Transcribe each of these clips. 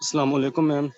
अस्सलाम वालेकुम मैम।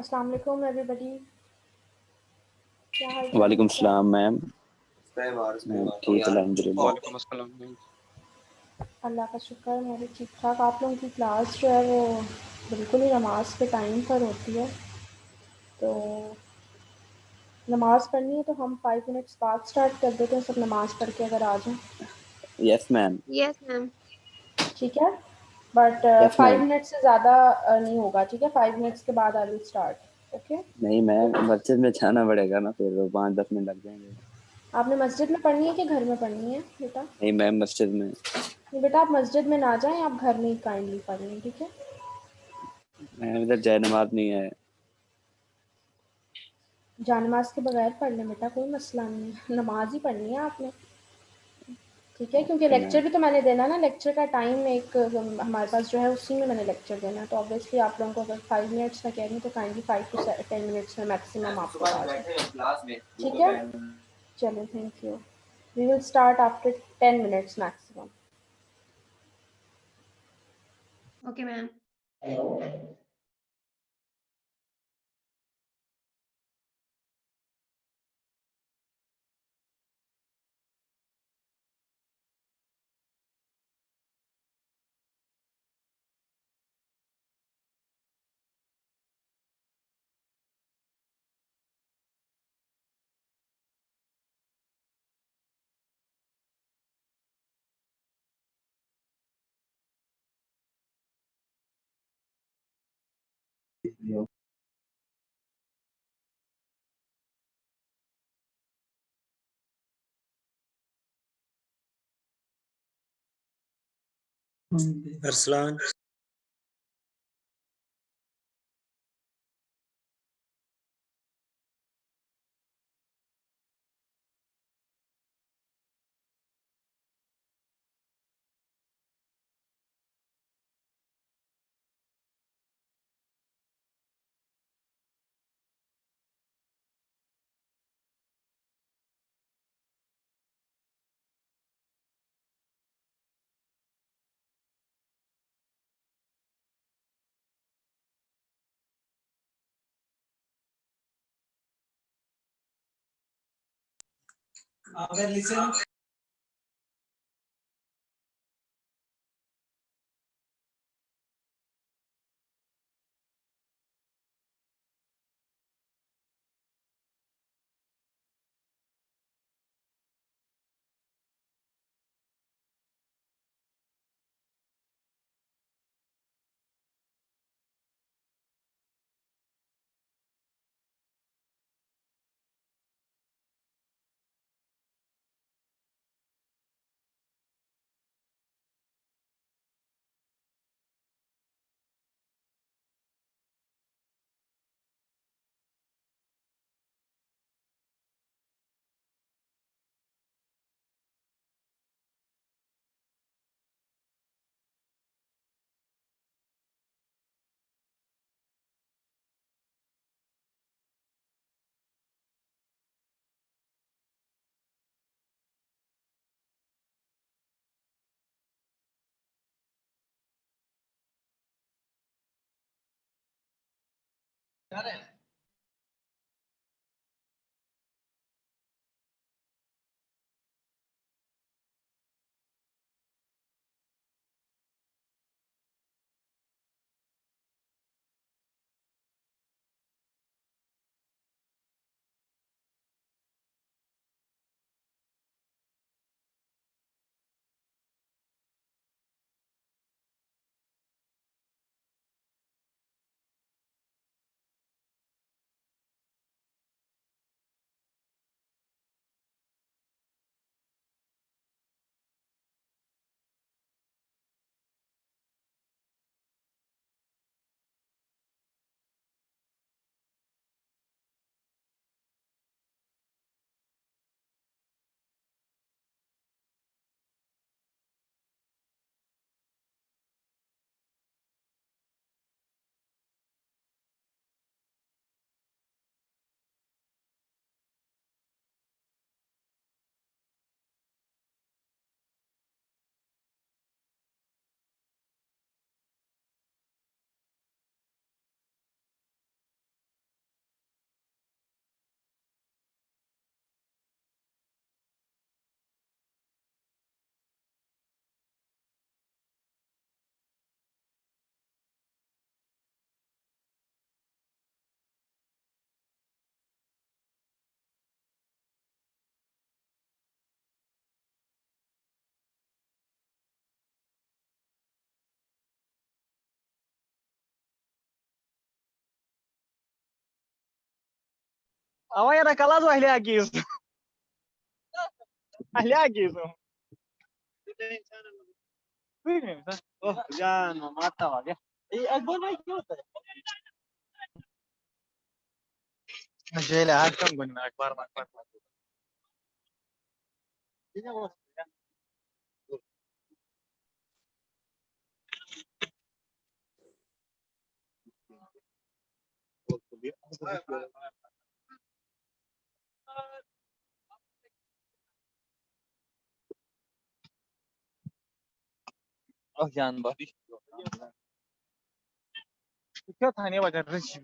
अस्सलाम वालेकुम एवरीबॉडी। क्या हाल चाल है वालेकुम आपका? सलाम मैम। मैं ठीक अल्हम्दुलिल्लाह। वालेकुम अस्सलाम मैम। अल्लाह का शुक्र, मैं भी ठीक ठाक। आप लोगों की क्लास जो है वो बिल्कुल ही नमाज के टाइम पर होती है, तो नमाज पढ़नी है तो हम 5 मिनट्स बाद स्टार्ट कर देते हैं। सब नमाज पढ़ के अगर आ जाएं, यस मैम। Yes ma'am. ठीक है। बट यस 5 मिनट से ज़्यादा नहीं होगा, ठीक है। 5 मिनट्स के बाद आई विल स्टार्ट, ओके। नहीं मैम, मस्जिद में जाना पड़ेगा ना, फिर 5-10 मिनट लग जाएंगे। आपने मस्जिद में पढ़नी है कि घर में पढ़नी है बेटा? नहीं मैम, मस्जिद में। नहीं बेटा, आप मस्जिद में ना जाएं, आप घर में ही काइंडली पढ़ें, ठीक है। मैम इधर जय नमाज नहीं है। जानमाज़ के बगैर पढ़ लें बेटा, कोई मसला नहीं है। नमाज ही पढ़नी है आपने, ठीक है। क्योंकि ओके मैम। लेक्चर भी तो मैंने देना ना। लेक्चर का टाइम एक हमारे पास जो है उसी में मैंने लेक्चर देना है, तो ऑब्वियसली आप लोगों को अगर 5 मिनट्स में कह रही हूँ तो काइंडली 5 to 10 मिनट्स में मैक्सिमम आपको आ जाए, ठीक है। चलो, thank you. We will start after 10 minutes maximum. Okay ma'am. Arsalan. अगर listen Ama era calado olhar aqui isso. Olhar aqui isso. Oh, já não mata olha. E é bom mais que outra. मुझे आज कम गुनना एक बार बार oh जान बारी क्या था नहीं बजा रही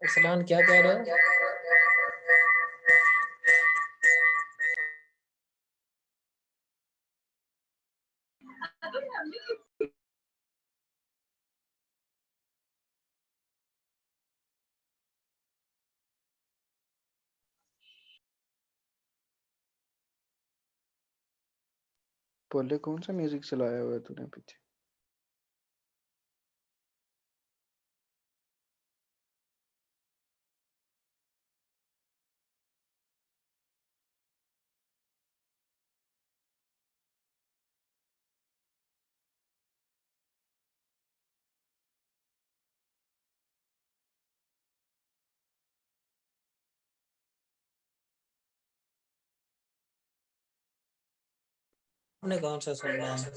अरसलान क्या कह रहे हो? बोले कौन सा म्यूजिक चलाया हुआ है तूने पीछे? आपने कौन सा सुनना है?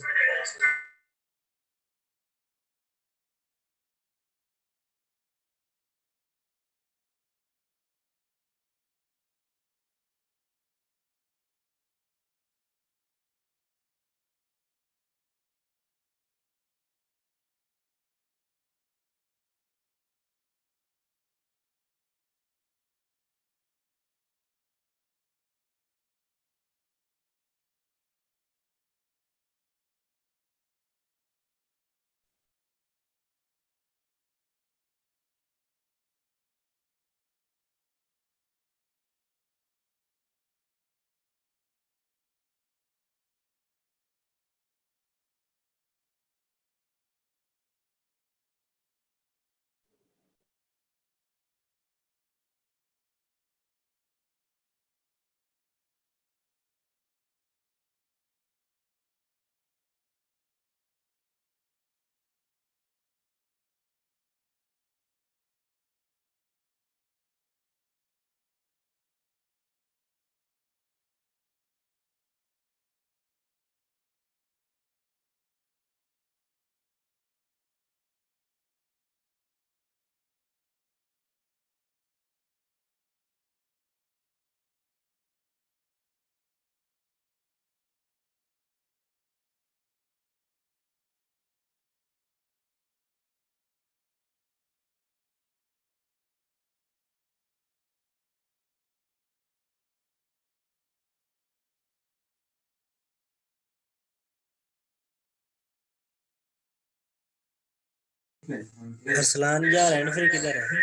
अरसलान यार एंड फिर किधर है?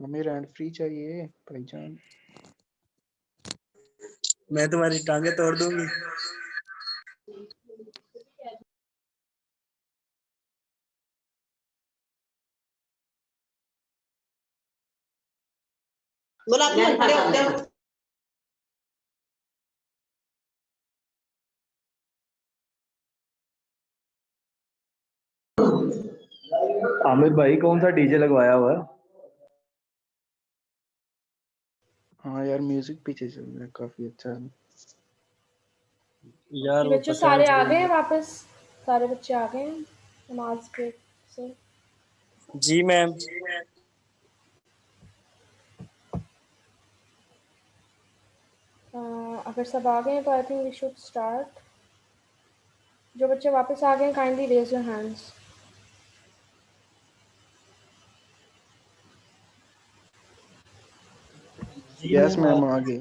हमें रैंड फ्री चाहिए भाईजान। मैं तुम्हारी टांगे तोड़ दूंगी। आमिर भाई कौन सा डीजे लगवाया हुआ है? हाँ यार म्यूजिक पीछे चल रहा है काफी अच्छा है। यार वो बच्चे पता सारे है आ गए हैं वापस, सारे बच्चे आ गए हैं नमाज के से। जी मैम। अगर सब आ गए हैं तो I think we should start. जो बच्चे वापस आ गए हैं kindly raise your hands. Yes ma'am आ गए।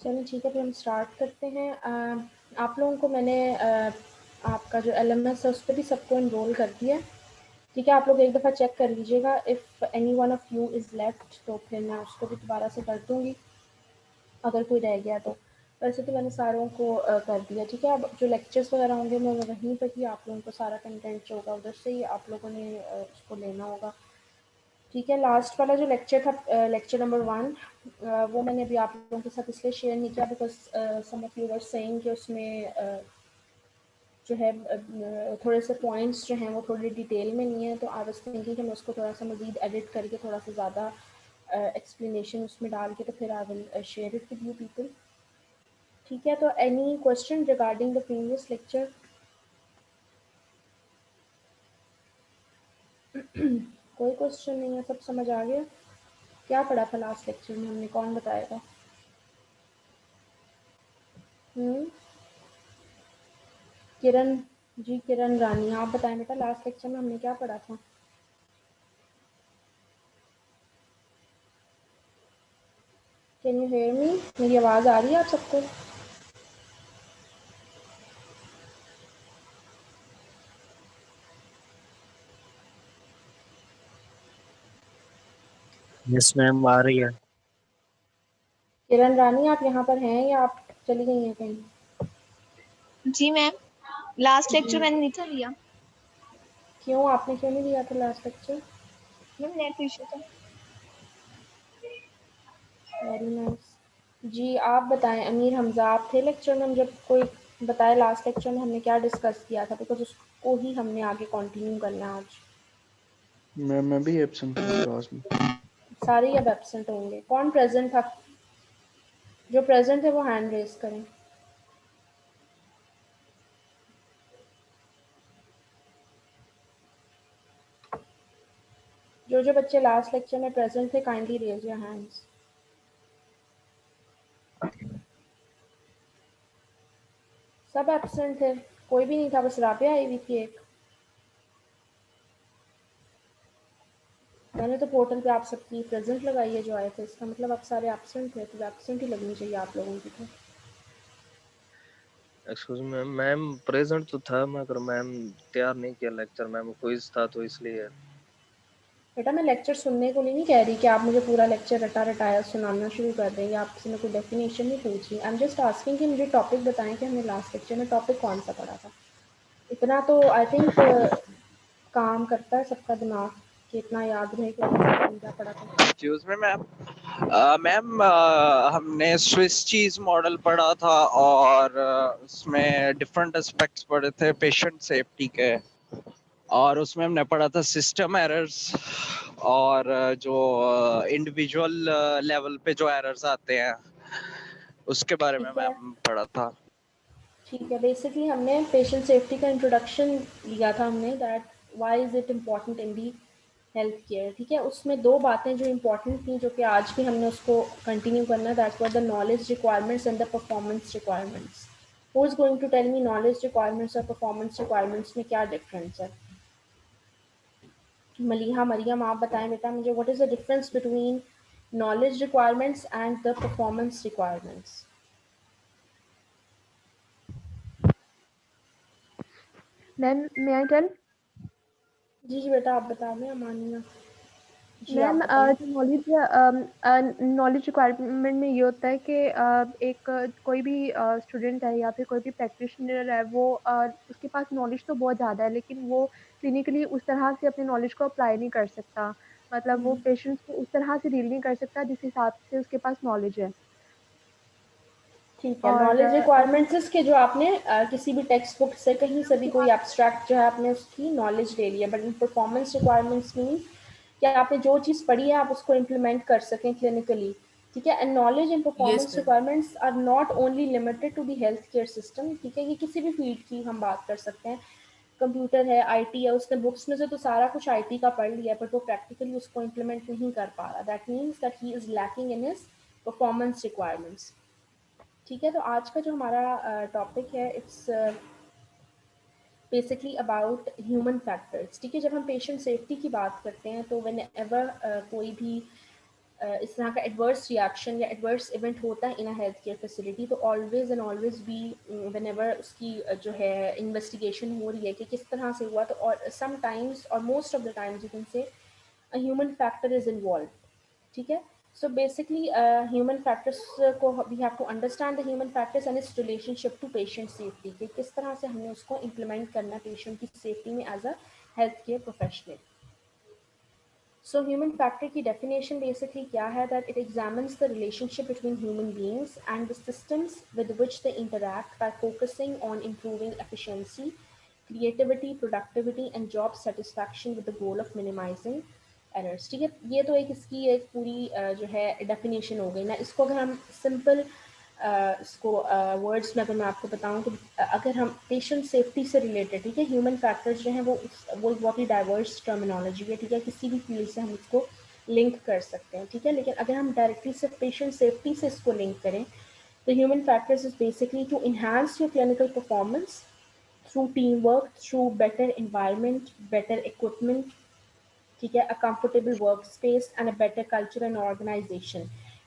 चलिए ठीक है, फिर हम स्टार्ट करते हैं। आप लोगों को मैंने आपका जो LMS है उस पर भी सबको इनरोल कर दिया है, ठीक है। आप लोग एक दफ़ा चेक कर लीजिएगा, if any one of you is left तो फिर मैं उसको भी दोबारा से कर दूँगी अगर कोई रह गया तो। वैसे तो मैंने सारों को कर दिया, ठीक है। अब जो लेक्चर्स वगैरह होंगे मैं वहीं पर ही आप लोगों को सारा कंटेंट जो होगा उधर से ही आप लोगों ने उसको लेना होगा, ठीक है। लास्ट वाला जो लेक्चर था, लेक्चर नंबर 1, वो मैंने अभी आप लोगों के साथ इसलिए शेयर नहीं किया because some of you were saying कि उसमें जो है थोड़े से पॉइंट्स जो हैं वो थोड़ी डिटेल में नहीं है, तो आई वाज थिंकिंग कि मैं उसको थोड़ा सा मज़ीद एडिट करके थोड़ा सा ज़्यादा एक्सप्लेनेशन उसमें डाल के तो फिर I will share it with you people, ठीक है। तो any question regarding the previous lecture? कोई क्वेश्चन नहीं है, सब समझ आ गया? क्या पढ़ा था लास्ट लेक्चर में हमने, कौन बताएगा? किरण जी, किरण रानी, आप बताएं बेटा लास्ट लेक्चर में हमने क्या पढ़ा था? Can you hear me? मेरी आवाज़ आ रही है आप सबको? यस मैम, आ रही है। किरण रानी, आप यहाँ पर हैं या आप चली गई हैं कहीं? जी मैम, लास्ट जी, लेक्चर मैंने नहीं था लिया। क्यों, आपने क्यों नहीं लिया था last lecture? Ma'am net issue था। Very nice. जी आप बताएं, अमीर हमजा आप थे लेक्चर में? जब कोई बताए लास्ट लेक्चर में हमने क्या डिस्कस किया था, बिकॉज उसको ही हमने आगे कंटिन्यू करना है आज। मैं भी एब्सेंट हूँ क्लास में। सारे ही अब एब्सेंट होंगे। कौन प्रेजेंट था? जो प्रेजेंट है वो हैंड रेज करें। जो जो बच्चे लास्ट लेक्चर में प्रेजेंट थे काइंडली रेज योर हैंड्स। सब एब्सेंट थे, कोई भी नहीं था, बस राबिया आई हुई थी एक। मैंने तो पोर्टल पे आप सबकी प्रेजेंट लगाई है जो आए थे, इसका मतलब आप सारे एब्सेंट थे, तो एब्सेंट ही लगनी चाहिए आप लोगों की तो। एक्सक्यूज मैम, मैम प्रेजेंट तो था मगर मैम तैयार नहीं किया लेक्चर, मैम क्विज था तो इसलिए। बेटा मैं लेक्चर सुनने को नहीं कह रही कि आप मुझे पूरा लेक्चर रटा रटाया सुनाना शुरू कर दें, या आपसे मैं कोई डेफिनेशन नहीं पूछ रही। आई एम जस्ट आस्किंग कि मुझे टॉपिक बताएं कि हमने लास्ट लेक्चर में टॉपिक कौन सा पढ़ा था। इतना तो आई थिंक काम करता है सबका दिमाग कि इतना याद रहे कि हमने क्या पढ़ा था। एक्सक्यूज मी मैम, मैम हमने स्विस चीज मॉडल पढ़ा था और उसमें डिफरेंट एस्पेक्ट्स पढ़े थे पेशेंट सेफ्टी के, और उसमें हमने पढ़ा था सिस्टम एरर्स और जो इंडिविजुअल लेवल पे जो एरर्स आते हैं उसके बारे में ठीक है, मैम पढ़ा था। ठीक है। बेसिकली हमने पेशेंट सेफ्टी का इंट्रोडक्शन लिया था हमने, that why is it important in the health care, ठीक है। उसमें दो बातें जो इम्पोर्टेंट थी जो कि आज भी हमने उसको कंटिन्यू करना है, that were the knowledge requirements and the performance requirements. Who is going to tell me knowledge requirements और परफॉर्मेंस रिक्वायरमेंट्स में क्या डिफरेंस है? मलिहा मरियम आप बताएं बेटा मुझे, what is the difference between knowledge requirements and the performance requirements? Ma'am मैं I tell? जी जी बेटा आप बता दें, अमानिया जी आप मैम बताएं। जो नॉलेज रिक्वायरमेंट में ये होता है कि एक कोई भी स्टूडेंट है या फिर कोई भी प्रैक्टिशनर है, वो उसके पास नॉलेज तो बहुत ज़्यादा है, लेकिन वो क्लिनिकली उस तरह से अपने नॉलेज को अप्लाई नहीं कर सकता। मतलब वो पेशेंट्स को उस तरह से डील नहीं कर सकता जिस हिसाब से उसके पास नॉलेज है। ठीक है, और नॉलेज रिक्वायरमेंट्स के जो आपने किसी भी टेक्स्ट बुक से कहीं से भी कोई एब्स्ट्रैक्ट जो है आपने उसकी नॉलेज ले लिया, बट परफॉर्मेंस रिक्वायरमेंट्स मीन कि आपने जो चीज़ पढ़ी है आप उसको इम्प्लीमेंट कर सकें क्लिनिकली, ठीक है। And knowledge and performance requirements are not only limited to the health care system, ठीक है। ये किसी भी फील्ड की हम बात कर सकते हैं, कंप्यूटर है, आईटी है, उसने बुक्स में से तो सारा कुछ आईटी का पढ़ लिया बट वो प्रैक्टिकली उसको इम्प्लीमेंट नहीं कर पा रहा, that means that he is lacking in his performance requirements, ठीक है। तो आज का जो हमारा टॉपिक है it's basically about human factors, ठीक है। जब हम पेशेंट सेफ्टी की बात करते हैं तो व्हेन एवर कोई भी इस तरह का एडवर्स रिएक्शन या एडवर्स इवेंट होता है इन अ हेल्थ केयर फैसिलिटी, तो always and always be whenever उसकी जो है इन्वेस्टिगेशन हो रही है कि किस तरह से हुआ, तो और समटाइम्स और most of the times you can say a human factor is involve, ठीक है। सो बेसिकली ह्यूमन फैक्टर्स को we have to understand the human factors and its relationship to patient safety, कि किस तरह से हमने उसको इम्प्लीमेंट करना पेशेंट की सेफ्टी में as a health care professional. So human factor की definition basically क्या है, that it examines the relationship between human beings and the systems with which they interact by focusing on improving efficiency, creativity, productivity and job satisfaction with the goal of minimizing errors। ठीक है, ये तो एक इसकी एक पूरी जो है definition हो गई ना। इसको अगर हम simple इसको वर्ड्स में अगर मैं आपको बताऊं तो अगर हम पेशेंट सेफ्टी से रिलेटेड, ठीक है, ह्यूमन फैक्टर्स जो हैं वो बहुत ही डाइवर्स टर्मिनोलॉजी है, ठीक है, किसी भी फील्ड से हम इसको लिंक कर सकते हैं, ठीक है। लेकिन अगर हम डायरेक्टली सिर्फ पेशेंट सेफ्टी से इसको लिंक करें तो human factors is basically to enhance your clinical performance through team work, through better environment, better equipment, ठीक है, a comfortable workspace and a better culture and organization।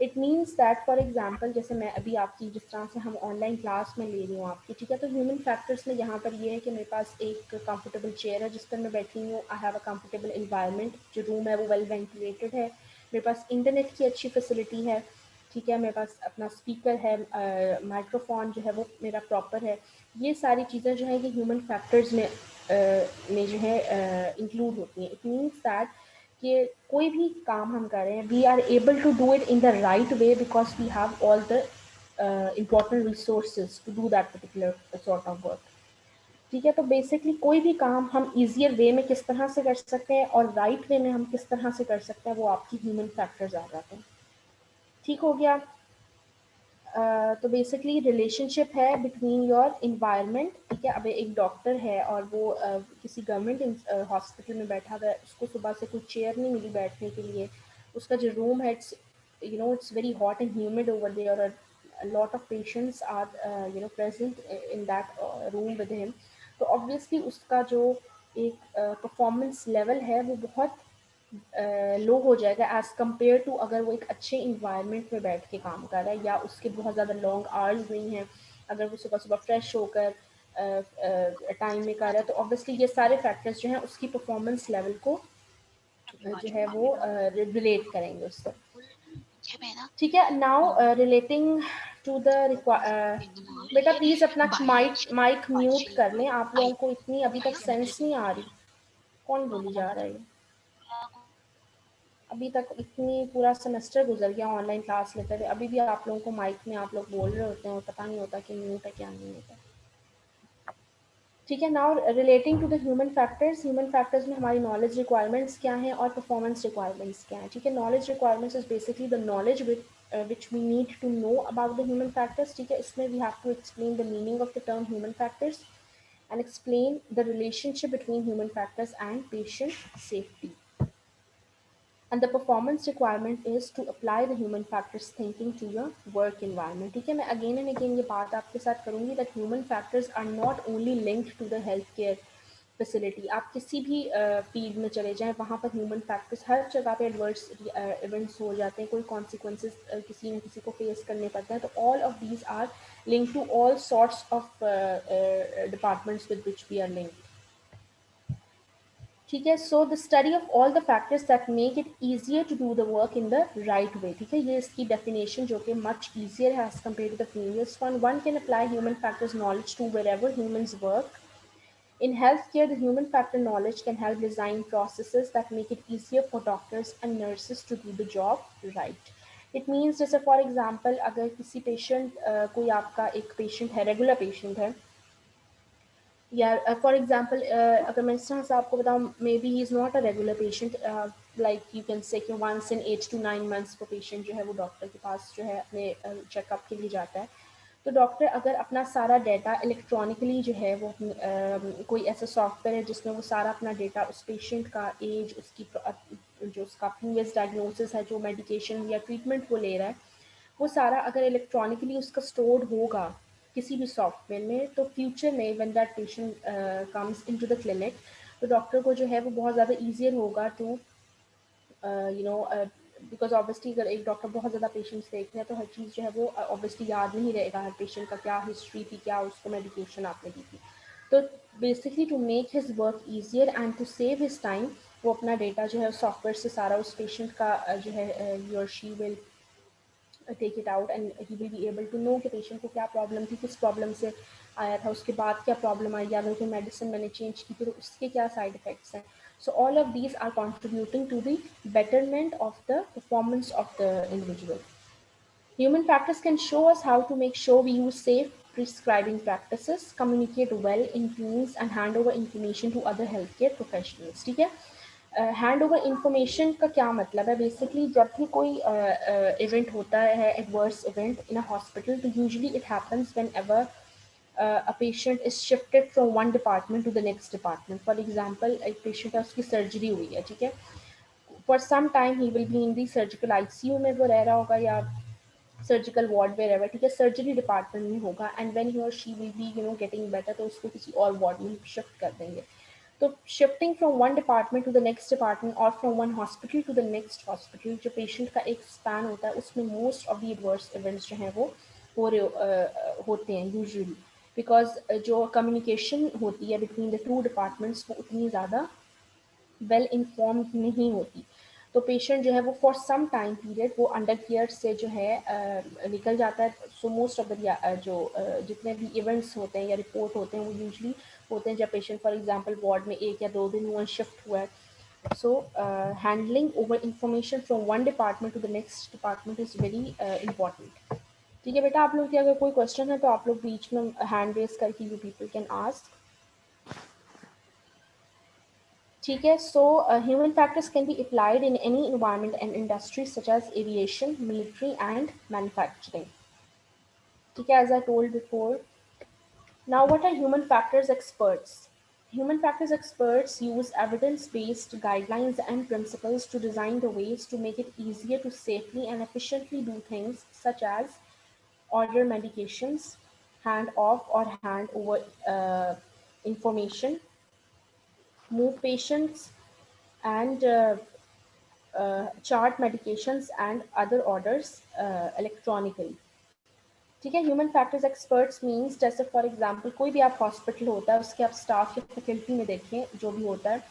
it means that for example जैसे मैं अभी आपकी जिस तरह से हम ऑनलाइन क्लास में ले रही हूँ आपकी, ठीक है, तो ह्यूमन फैक्टर्स में यहाँ पर ये है कि मेरे पास एक कंफर्टेबल चेयर है जिस पर मैं बैठी हूँ, I have a comfortable environment, जो रूम है वो वेल वेंटिलेटेड है, मेरे पास इंटरनेट की अच्छी फैसिलिटी है, ठीक है, मेरे पास अपना स्पीकर है, माइक्रोफोन जो है वो मेरा प्रॉपर है। ये सारी चीज़ें जो है ये ह्यूमन फैक्टर्स में जो है इंक्लूड होती हैं। इट मीन्स दैट कि कोई भी काम हम कर रहे हैं we are able to do it in the right way because we have all the important resources to do that particular sort of work, ठीक है। तो बेसिकली कोई भी काम हम ईजियर वे में किस तरह से कर सकते हैं और राइट वे में हम किस तरह से कर सकते हैं, वो आपकी ह्यूमन फैक्टर्स आ जाते हैं। ठीक हो गया। तो बेसिकली रिलेशनशिप है बिटवीन योर इन्वायरमेंट, ठीक है। अब एक डॉक्टर है और वो किसी गवर्नमेंट हॉस्पिटल में बैठा हुआ है, उसको सुबह से कोई चेयर नहीं मिली बैठने के लिए, उसका जो रूम है it's it's very hot and humid over there और a lot of patients are present in that room with him। तो ऑब्वियसली उसका जो एक परफॉर्मेंस लेवल है वो बहुत लो हो जाएगा एज़ कम्पेयर टू अगर वो एक अच्छे इन्वायरमेंट में बैठ के काम कर रहा है या उसके बहुत ज़्यादा लॉन्ग आवर्स नहीं हैं, अगर वो सुबह सुबह फ्रेश होकर टाइम में कर रहा है, तो ऑब्वियसली ये सारे फैक्टर्स जो हैं उसकी परफॉर्मेंस लेवल को जो है वो रिलेट करेंगे उससे, ठीक है। नाउ रिलेटिंग टू द बेटा प्लीज़ अपना माइक म्यूट कर लें, आप लोगों को इतनी अभी तक सेंस नहीं आ रही। कौन बोली जा रहा है? अभी तक इतनी पूरा सेमेस्टर गुजर गया ऑनलाइन क्लास लेते थे, अभी भी आप लोगों को माइक में आप लोग बोल रहे होते हैं और पता नहीं होता कि म्यूट है क्या नहीं होता, ठीक है। Now relating to the human factors में हमारी नॉलेज रिक्वायरमेंट्स क्या हैं और परफॉर्मेंस रिक्वायरमेंट्स क्या हैं, ठीक है। Knowledge requirements is basically the knowledge which we need to know about the human factors, ठीक है। इसमें we have to explain the meaning of the term human factors and explain the relationship between human factors and patient safety। And the performance requirement is to apply the human factors thinking to your work environment, ठीक है। मैं again and again ये बात आपके साथ करूँगी that human factors are not only linked to the healthcare facility। आप किसी भी फील्ड में चले जाएं वहाँ पर ह्यूमन फैक्टर्स हर जगह पे एडवर्स इवेंट्स हो जाते हैं, कोई कॉन्सिक्वेंसेस किसी न किसी को फेस करने पड़ते हैं, तो all of these are link to all sorts of departments with which we are linked, ठीक है। So the study of all the factors that make it easier to do the work in the right way, ठीक है। ये इसकी definition जो कि much easier है as compare to the previous one can apply human factors knowledge to wherever humans work। In healthcare, the human factor knowledge can help design processes that make it easier for doctors and nurses to do the job right। It means जैसे for example अगर किसी patient कोई आपका एक patient है, regular patient है, या for example अगर मैं इस तरह से आपको बताऊँ, may be he is not a regular patient, like you can से कि 1 in 8 to 9 months वो पेशेंट जो है वो डॉक्टर के पास जो है अपने चेकअप के लिए जाता है। तो डॉक्टर अगर अपना सारा डेटा इलेक्ट्रॉनिकली जो है वो कोई ऐसा सॉफ्टवेयर है जिसमें वो सारा अपना डेटा उस पेशेंट का एज, उसकी जो उसका प्रीवियस डायग्नोसिस है, जो मेडिकेशन या ट्रीटमेंट वो ले रहा है, वो सारा अगर इलेक्ट्रॉनिकली उसका स्टोर्ड होगा किसी भी सॉफ्टवेयर में, तो फ्यूचर में when that patient comes into the clinic, तो डॉक्टर को जो है वो बहुत ज़्यादा ईजियर होगा टू बिकॉज ऑब्वियसली अगर एक डॉक्टर बहुत ज़्यादा पेशेंट्स देखते हैं तो हर चीज़ जो है वो ऑब्वियसली याद नहीं रहेगा, हर पेशेंट का क्या हिस्ट्री थी, क्या उसको मेडिकेशन आपने दी थी। तो basically to make his work easier and to save his time, वो अपना डेटा जो है सॉफ्टवेयर से सारा उस पेशेंट का जो है ही और she will take it out and he will be able to know कि पेशेंट को क्या प्रॉब्लम थी, किस प्रॉब्लम से आया था, उसके बाद क्या प्रॉब्लम आई, या अगर कोई मेडिसिन मैंने चेंज की तो उसके क्या साइड इफ़ेक्ट्स हैं. So all of these are contributing to the betterment of the performance of the individual. Human factors can show us how to make sure we use safe prescribing practices, communicate well in teams, and hand over information to other healthcare professionals. ठीक है? Hand over information का क्या मतलब है? Basically जब भी कोई event होता है, adverse event in a hospital, तो usually it happens whenever a patient is shifted from one department to the next department. For example, एक patient है, उसकी सर्जरी हुई है, ठीक है? For some time he will be in the surgical ICU में वो रह रहा होगा, या सर्जिकल वार्ड में रहेगा, ठीक है, सर्जरी डिपार्टमेंट में होगा, एंड व्हेन ही और she will be getting better, तो उसको किसी और वार्ड में शिफ्ट कर देंगे. तो shifting from one department to the next department और from one hospital to the next hospital, जो पेशेंट का एक स्पैन होता है, उसमें most of the adverse events जो हैं वो होते हैं यूजुअली, बिकॉज जो कम्युनिकेशन होती है बिटवीन द टू डिपार्टमेंट्स वो उतनी ज़्यादा वेल इन्फॉर्म्ड नहीं होती. तो पेशेंट जो है वो फॉर सम टाइम पीरियड वो अंडर केयर से जो है निकल जाता है. सो मोस्ट ऑफ द जितने भी इवेंट्स होते हैं या रिपोर्ट होते हैं वो यूजुअली होते हैं जब पेशेंट फॉर एग्जांपल वार्ड में 1 या 2 दिन हुआ शिफ्ट हुआ है. So handling over information from one department to the next department is very important. ठीक है बेटा, आप लोग के अगर कोई क्वेश्चन है तो आप लोग बीच में हैंड रेज करके यू पीपल कैन आस्क. ठीक है, so human factors can be applied in any environment and industry such as aviation, military and manufacturing. ठीक है, as I told before. Now what are human factors experts? Human factors experts use evidence-based guidelines and principles to design the ways to make it easier to safely and efficiently do things such as order medications, hand off or hand over information, move patients, and chart medications and other orders electronically. ठीक है, human factors experts means जैसे for example कोई भी आप hospital होता है उसके आप स्टाफ या फैकल्टी में देखें जो भी होता है,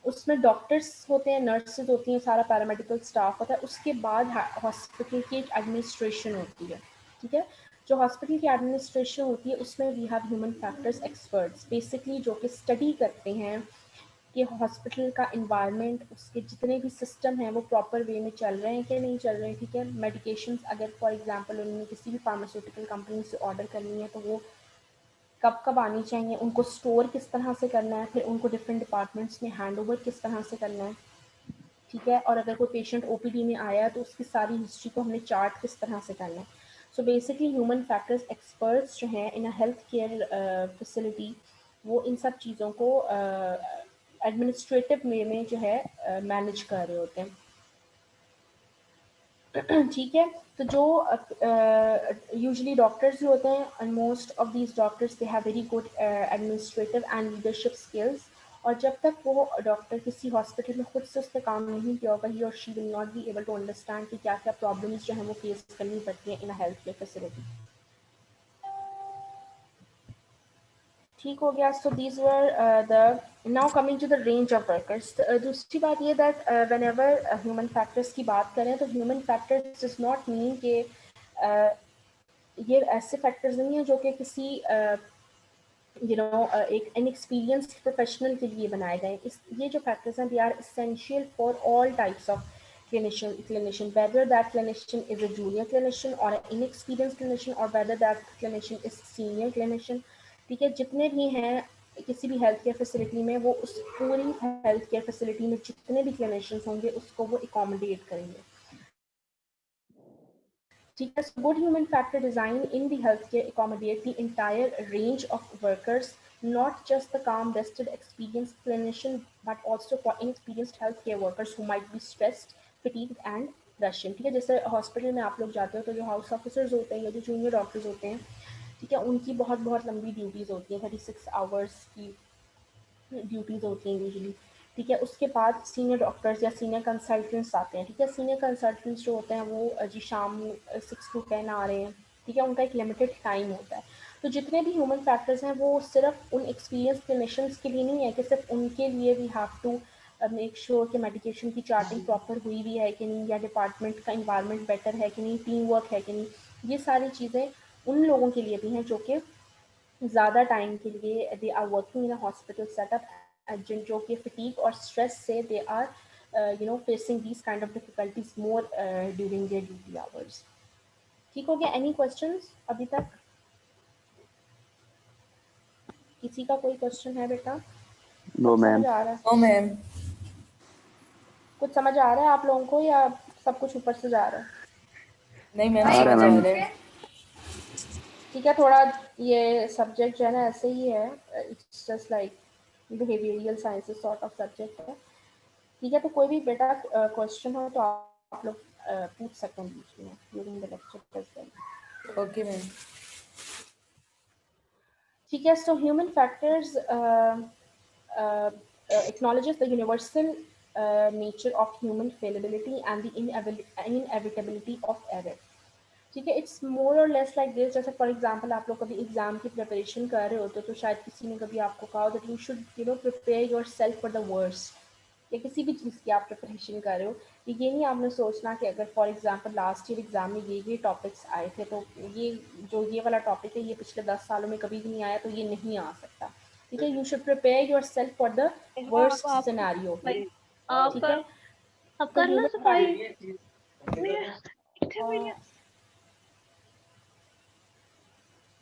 उसमें डॉक्टर्स होते हैं, नर्सेज होती हैं, सारा पैरामेडिकल स्टाफ होता है. उसके बाद हॉस्पिटल की एक एडमिनिस्ट्रेशन होती है. ठीक है, जो हॉस्पिटल की एडमिनिस्ट्रेशन होती है उसमें we have human factors experts, basically जो कि स्टडी करते हैं कि हॉस्पिटल का इन्वायरमेंट, उसके जितने भी सिस्टम हैं वो प्रॉपर वे में चल रहे हैं कि नहीं चल रहे हैं. ठीक है, मेडिकेशंस अगर फॉर एग्जांपल उन्होंने किसी भी फार्मास्यूटिकल कंपनी से ऑर्डर करनी है तो वो कब कब आनी चाहिए, उनको स्टोर किस तरह से करना है, फिर उनको डिफरेंट डिपार्टमेंट्स में हैंड ओवर किस तरह से करना है. ठीक है, और अगर कोई पेशेंट ओपीडी में आया है तो उसकी सारी हिस्ट्री को हमने चार्ट किस तरह से करना है. So basically human factors experts जो हैं in a health care facility, वो इन सब चीज़ों को एडमिनिस्ट्रेटिव वे में जो है मैनेज कर रहे होते हैं. ठीक है, तो जो यूजुअली डॉक्टर्स जो होते हैं, and most of these doctors they have very good administrative and leadership skills. और जब तक वो डॉक्टर किसी हॉस्पिटल में खुद से उस पर काम नहीं किया होगा, ही और she will not be able to understand कि क्या क्या प्रॉब्लम्स जो हैं वो फेस करनी पड़ती हैं in a health care facility. ठीक हो गया. So these were the now coming to the range of workers. दूसरी बात ये दैट व्हेनेवर ह्यूमन फैक्टर्स की बात करें तो human factors does not mean कि ये ऐसे फैक्टर्स नहीं है जो कि किसी एक इनएक्सपीरियंस्ड प्रोफेशनल के लिए बनाए गए. ये जो फैक्टर्स हैं they are essential for all types of clinician, whether that clinician is a junior clinician or an inexperienced clinician or whether that clinician is senior clinician. ठीक है, जितने भी हैं किसी भी हेल्थ केयर फैसिलिटी में, वो उस पूरी हेल्थ केयर फैसिलिटी में जितने भी क्लिनिशियंस होंगे उसको वो अकोमोडेट करेंगे. ठीक है, so good human factor design in the healthcare accommodate the entire range of workers, not just the calm, rested, experienced clinician, but also for inexperienced healthcare workers who might be stressed, fatigued and rushing. ठीक है, जैसे hospital में आप लोग जाते हो तो जो हाउस ऑफिसर्स होते हैं या जो जूनियर डॉक्टर्स होते हैं, ठीक है, उनकी बहुत लंबी ड्यूटीज़ होती हैं, 36 आवर्स की ड्यूटीज़ होती हैं यूजुअली. ठीक है। उसके बाद सीनियर डॉक्टर्स या सीनियर कंसल्टेंट्स आते हैं, ठीक है। सीनियर कंसल्टेंट्स जो होते हैं वो जी शाम 6 to 10 आ रहे हैं, ठीक है। उनका एक लिमिटेड टाइम होता है। तो जितने भी ह्यूमन फैक्टर्स हैं वो सिर्फ उन एक्सपीरियंस क्लिनिशियंस के लिए नहीं है कि सिर्फ उनके लिए we have to make sure कि मेडिकेशन की चार्टिंग प्रॉपर हुई भी है कि नहीं, या डिपार्टमेंट का इन्वायरमेंट बेटर है कि नहीं, टीम वर्क है कि नहीं। ये सारी चीज़ें उन लोगों के लिए भी हैं जो कि ज़्यादा टाइम के लिए they are working in a hospital setup, जिन जो कि फटीग और स्ट्रेस से they are facing these kind of difficulties more during their duty hours. ठीक हो गया? एनी क्वेश्चंस अभी तक? किसी का कोई क्वेश्चन है बेटा? नो सब मैम। समझ आ रहा है? No ma'am. कुछ समझ आ रहा है आप लोगों को या सब कुछ ऊपर से जा रहा है? नहीं मैम, आ रहा समझ है आ मैम। रहा है। ठीक है। थोड़ा ये सब्जेक्ट जो है ना ऐसे ही है, it's just like behavioural sciences sort of subject है। ठीक है। तो कोई भी बेटा क्वेश्चन हो तो आप लोग पूछ सकते हैं बीच में during the lecture. Okay ma'am. ठीक है। So human factors acknowledges the universal nature of human fallibility and the inevitability of error. ठीक है। इट्स मोर और लेस लाइक दिस, जैसे फॉर एग्जांपल आप लोग कभी एग्जाम की प्रिपरेशन कर रहे होते तो शायद किसी ने कभी आपको कहा that you should prepare yourself for the worst, या किसी भी चीज़ की आप प्रिपरेशन कर रहे हो। ये नहीं आपने सोचना कि अगर for example last year exam में ये टॉपिक्स आए थे तो ये वाला टॉपिक है ये पिछले 10 सालों में कभी भी नहीं आया तो ये नहीं आ सकता। ठीक है। You should prepare yourself for the worst scenario. ठीक है। अब तो कर लो सफाई।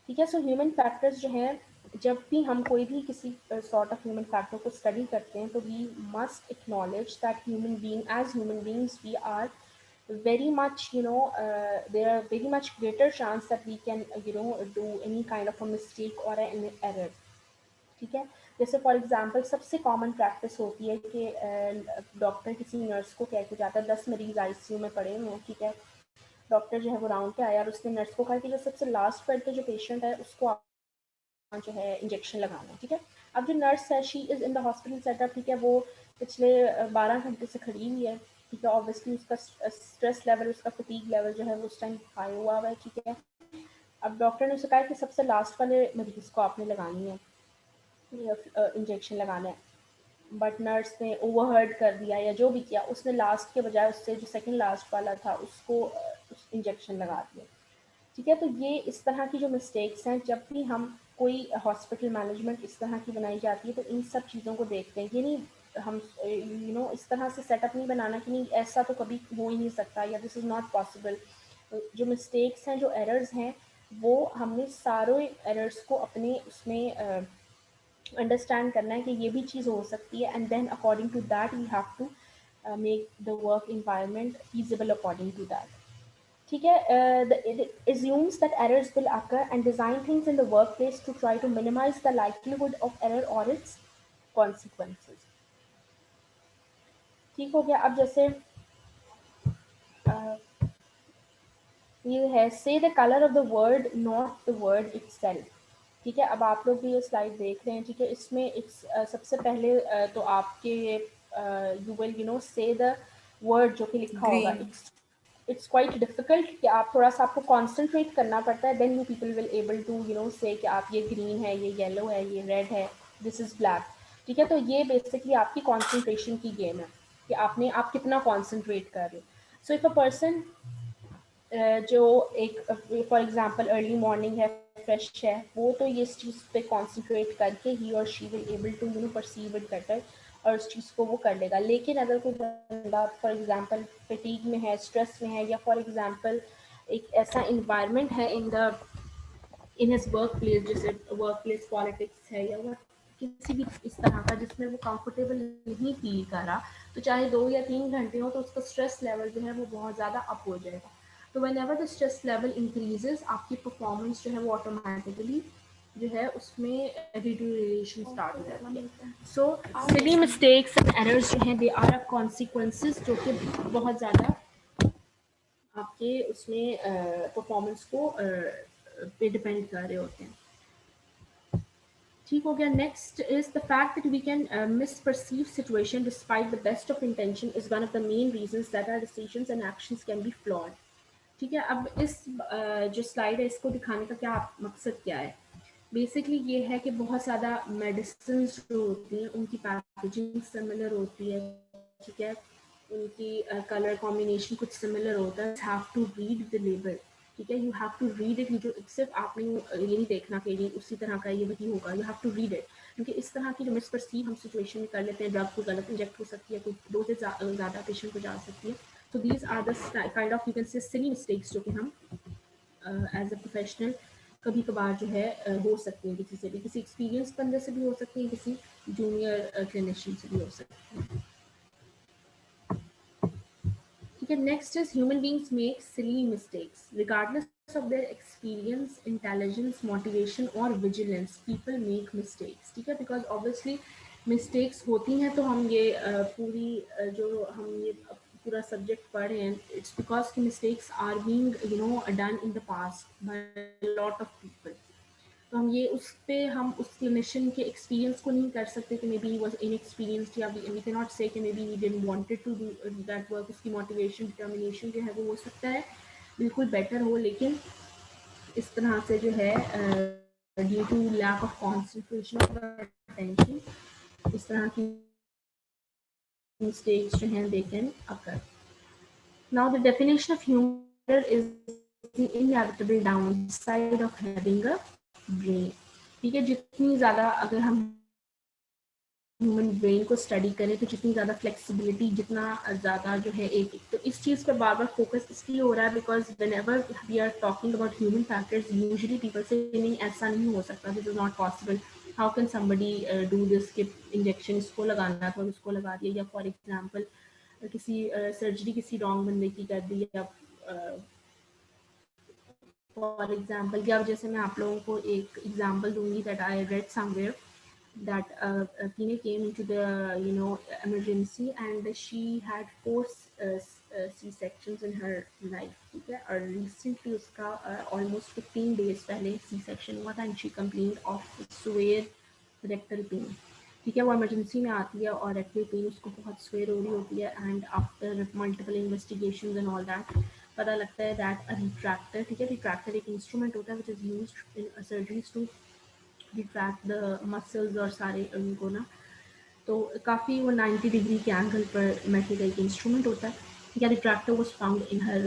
ठीक है। सो ह्यूमन फैक्टर्स जो हैं, जब भी हम कोई भी किसी सॉर्ट ऑफ ह्यूमन फैक्टर को स्टडी करते हैं तो we must acknowledge that human being as human beings we are very much there are very much greater chance that we can do any kind of a mistake or an error। ठीक है। जैसे for example सबसे common practice होती है कि doctor किसी nurse को कह के जाता है 10 मरीज आईसीयू में पड़े हुए हैं, ठीक है। डॉक्टर जो है वो राउंड पे आया और उसने नर्स को कहा कि जो सबसे लास्ट बेड पे जो पेशेंट है उसको आप जो है इंजेक्शन लगाना है, ठीक है। अब जो नर्स है she is in the hospital setup, ठीक है। वो पिछले 12 घंटे से खड़ी हुई है, ठीक है। ऑब्वियसली उसका स्ट्रेस लेवल, उसका फटीग लेवल जो है वो उस टाइम हाई हुआ है, ठीक है। अब डॉक्टर ने उसे कहा कि सबसे लास्ट वाले मरीज को आपने लगानी है इंजेक्शन लगाना है, बट नर्स ने ओवरहर्ड कर दिया या जो भी किया, उसने लास्ट के बजाय उससे जो सेकंड लास्ट वाला था उसको इंजेक्शन लगा दिया। ठीक है। तो ये इस तरह की जो मिस्टेक्स हैं, जब भी हम कोई हॉस्पिटल मैनेजमेंट इस तरह की बनाई जाती है तो इन सब चीज़ों को देखते हैं। ये नहीं हम इस तरह से सेटअप नहीं बनाना कि नहीं ऐसा तो कभी हो ही नहीं सकता या दिस इज़ नॉट पॉसिबल। जो मिस्टेक्स हैं, जो एरर्स हैं, वो हमने सारे एरर्स को अपने उसमें अंडरस्टैंड करना है कि ये भी चीज़ हो सकती है, and then according to that we have to make the work environment feasible according to that. ठीक है। it assumes that errors will occur and design things in the workplace to try to minimize the likelihood of error or its consequences। ठीक हो गया? अब जैसे ये है say the color of the word not the word itself। ठीक है। अब आप लोग भी ये स्लाइड देख रहे हैं, ठीक है। इसमें सबसे पहले तो आपके you will say the word जो कि लिखा होगा, इट्स क्वाइट डिफिकल्ट कि आप थोड़ा सा आपको कॉन्सेंट्रेट करना पड़ता है, then you people will able to say कि आप ये ग्रीन है, ये येलो है, ये रेड है, दिस इज़ ब्लैक। ठीक है। तो ये बेसिकली आपकी कॉन्सेंट्रेशन की गेम है कि आप कितना कॉन्सेंट्रेट कर रहे हो। सो इफ़ अ पर्सन जो एक फॉर एग्जांपल अर्ली मॉर्निंग है, फ्रेश है, वो तो ये इस चीज़ पे कॉन्सेंट्रेट करके ही और she will able to perceive it better और उस चीज़ को वो कर लेगा। लेकिन अगर कोई बंदा फॉर एग्जांपल फटीग में है, स्ट्रेस में है, या फॉर एग्जांपल एक ऐसा इन्वायरमेंट है इन हिज वर्क प्लेस, जैसे वर्क प्लेस पॉलिटिक्स है या वो किसी भी इस तरह का जिसमें वो कंफर्टेबल नहीं फील कर रहा, तो चाहे 2 या 3 घंटे हो तो उसका स्ट्रेस लेवल जो है वो बहुत ज़्यादा अप हो जाएगा। तो whenever the stress level increases, आपकी परफॉर्मेंस जो है वो ऑटोमेटिकली जो है उसमें डिटोरिएशन स्टार्ट हो जाती है। सो सिली मिस्टेक्स एंड एरर्स जो हैं दे आर कॉन्सिक्वेंसेस जो कि बहुत ज़्यादा आपके उसमें परफॉर्मेंस को पे डिपेंड कर रहे होते हैं। ठीक हो गया. Next is the fact that we can misperceive situation despite the best of intention is one of the main reasons that our decisions and actions can be flawed. ठीक है. अब इस जो स्लाइड है इसको दिखाने का क्या मकसद क्या है? बेसिकली ये है कि बहुत ज़्यादा मेडिसिन जो होती हैं उनकी पैकेजिंग सिमिलर होती है. ठीक है. उनकी कलर कॉम्बिनेशन कुछ सिमिलर होता है. Have to read the label. ठीक है. You have to read it. जो सिर्फ आपने ये नहीं देखना कि ये उसी तरह का ये वही होगा. You have to read it, क्योंकि इस तरह की जो मिसपरसीव हम सिचुएशन में कर लेते हैं, ड्रग को गलत इंजेक्ट हो सकती है, कोई दो से ज़्यादा पेशेंट को जा सकती है. So these are the kind of, you can say, silly mistakes जो कि हम एज अ प्रोफेशनल कभी कभार जो है हो सकती हैं. किसी से भी, किसी एक्सपीरियंस बंदे से भी हो सकती हैं, किसी जूनियर क्लिनिशियन से भी हो सकती हैं. ठीक है. Next is human beings make silly mistakes regardless of their experience, intelligence, motivation और विजिलेंस. People make mistakes. ठीक है. बिकॉज ऑब्वियसली मिस्टेक्स होती हैं, तो हम ये पूरी जो हम ये पूरा सब्जेक्ट पढ़ रहे हैं, इट्स बिकॉज की mistakes are being done in the past by lot of people. तो हम ये उस पे हम उस क्लिनिशियन के एक्सपीरियंस को नहीं कर सकते कि maybe he was inexperienced, या वी कैन नॉट से कि maybe he didn't wanted to do that work. उसकी मोटिवेशन, डिटर्मिनेशन जो है वो हो सकता है बिल्कुल बेटर हो, लेकिन इस तरह से जो है due to lack of concentration of attention, इस तरह की mistakes जो हैं they can occur. Now the definition of humor is the inevitable downside of having a brain. ठीक है. जितनी ज़्यादा अगर हम ह्यूमन ब्रेन को स्टडी करें तो जितनी ज़्यादा फ्लेक्सिबिलिटी, जितना ज़्यादा जो है एक, तो इस चीज़ पर बार बार फोकस इसलिए हो रहा है because whenever we are talking about human factors, usually people से नहीं, ऐसा नहीं हो सकता, this is not possible. How can somebody do this कि इंजेक्शन इसको लगाना था और इसको लगा दिया, या फॉर एग्जांपल किसी सर्जरी किसी रॉन्ग बंदे की कर दी, या फॉर एग्जांपल, या जैसे मैं आप लोगों को एक एग्जांपल दूंगी that I read somewhere that a female came into the emergency and she had 4 C-sections in her life. ठीक है. और recently उसका almost 15 days पहले C-section हुआ था and she complained of severe rectal pain. ठीक है. वो इमरजेंसी में आती है और रेक्टल पेन उसको बहुत स्वेयर हो रही होती है, and after multiple investigations and all that पता लगता है दैट अ रिट्रैक्टर. ठीक है. रिट्रैक्टर एक इंस्ट्रूमेंट होता है which is used in surgeries to retract the muscles और सारे उनको ना, तो काफ़ी वो 90 डिग्री के एंगल पर मेटल का एक इंस्ट्रूमेंट होता है. ठीक है. Retractor was found in her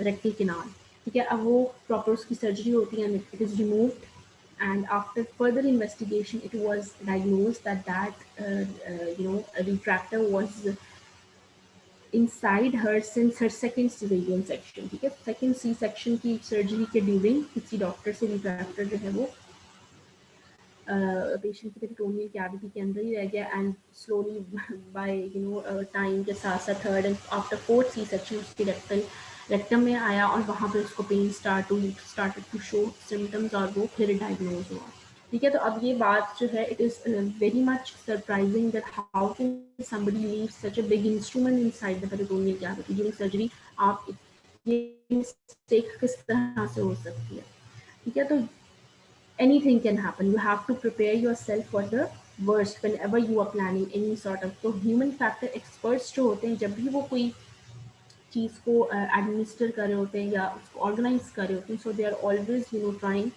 rectal canal. ठीक है. अब वो प्रॉपर उसकी सर्जरी होती है, it is removed, and after further investigation it was diagnosed that a retractor was inside her since her second cesarean section. ठीक है. सेकेंड सी सेक्शन की सर्जरी के ड्यूरिंग किसी डॉक्टर से रिट्रैक्टर जो है वो पेशेंट की पेरिटोनियल कैविटी के अंदर ही रह गया, एंड स्लोली बाय टाइम के साथ साथ third and after fourth C section उसकी रेक्टम में आया और वहाँ पे उसको pain started to show symptoms और वो फिर डायग्नोज हुआ. ठीक है. तो अब ये बात जो है it is very much surprising that how can somebody leave such a big instrument inside the peritoneal cavity during surgery. आप ये मिस्टेक किस तरह से हो सकती है. ठीक है. तो anything can happen. You have to prepare yourself for the worst whenever you are planning any sort of. तो human factor experts जो होते हैं जब भी वो कोई चीज़ को एडमिनिस्टर कर रहे होते हैं या उसको ऑर्गेनाइज कर रहे होते हैं, सो दे आर ऑलवेज ट्राइंग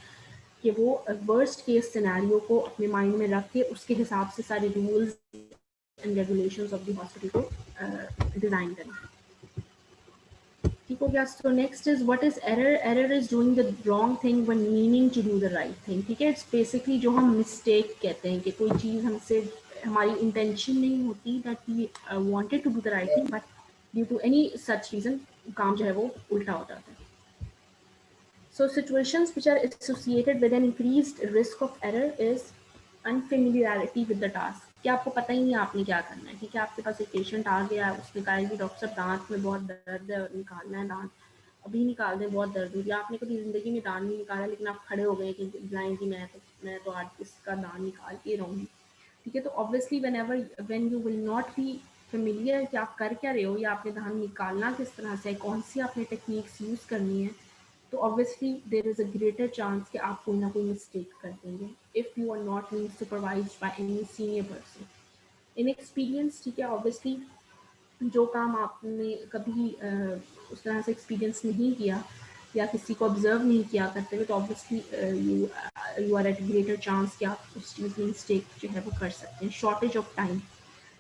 कि वो वर्स्ट केस सिनेरियो को अपने माइंड में रख के उसके हिसाब से सारे rules and regulations of the hospital को डिज़ाइन करें. ठीक हो गया. So next is what is error. Error is doing the wrong thing when meaning to do the right thing. ठीक है. इट्स बेसिकली जो हम मिस्टेक कहते हैं कि कोई चीज़ हमसे, हमारी इंटेंशन नहीं होती that we wanted to do the right thing, but due to any such reason काम जो है वो उल्टा हो जाता है. So situations which are associated with an increased risk of error is unfamiliarity with the task. कि आपको पता ही नहीं आपने क्या करना है. ठीक है. आपके पास एक पेशेंट आ गया, उसने कहा कि डॉक्टर साहब दांत में बहुत दर्द है, निकालना है दांत, अभी निकाल दें, बहुत दर्द हो गया. आपने कभी ज़िंदगी में दांत नहीं निकाला, लेकिन आप खड़े हो गए कि बुलाएं कि मैं तो आज इसका दांत निकाल के रहूँगी. ठीक है. तो obviously when you will not be familiar कि आप कर क्या रहे हो या आपने दांत निकालना किस तरह से, कौन सी आपने टेक्निक्स यूज़ करनी है, तो obviously there is a greater chance कि आप कोई ना कोई मिस्टेक कर देंगे if you are not being supervised by any senior person. Inexperience, ठीक है, ऑब्वियसली जो काम आपने कभी उस तरह से एक्सपीरियंस नहीं किया या किसी को ऑब्जर्व नहीं किया करते हुए, तो obviously you are at greater chance कि आप उस चीज़ में मिस्टेक जो है वो कर सकते हैं। शॉर्टेज ऑफ टाइम,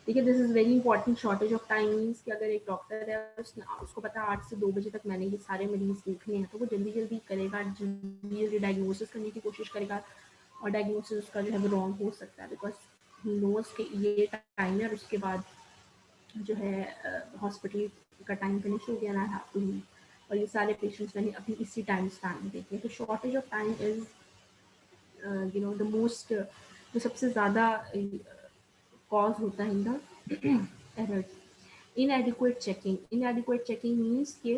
ठीक है, this is very important. Shortage of time means कि अगर एक डॉक्टर है उसको पता है 8 से 2 बजे तक मैंने ये सारे मरीज देखने हैं, तो वो जल्दी जल्दी करेगा, जल्दी डायग्नोसिस करने की कोशिश करेगा, और डायग्नोसिस उसका जो है वो रॉन्ग हो सकता है बिकॉज ही नोज के ये टाइम है और उसके बाद जो है हॉस्पिटल का टाइम फिनिश हो गया ना, हैव टू लीव, और ये सारे पेशेंट्स मैंने अभी इसी टाइम स्पैन में देखे। तो shortage of time is you know the most, जो सबसे ज़्यादा कॉज होता है in the errors. Inadequate checking, inadequate checking means कि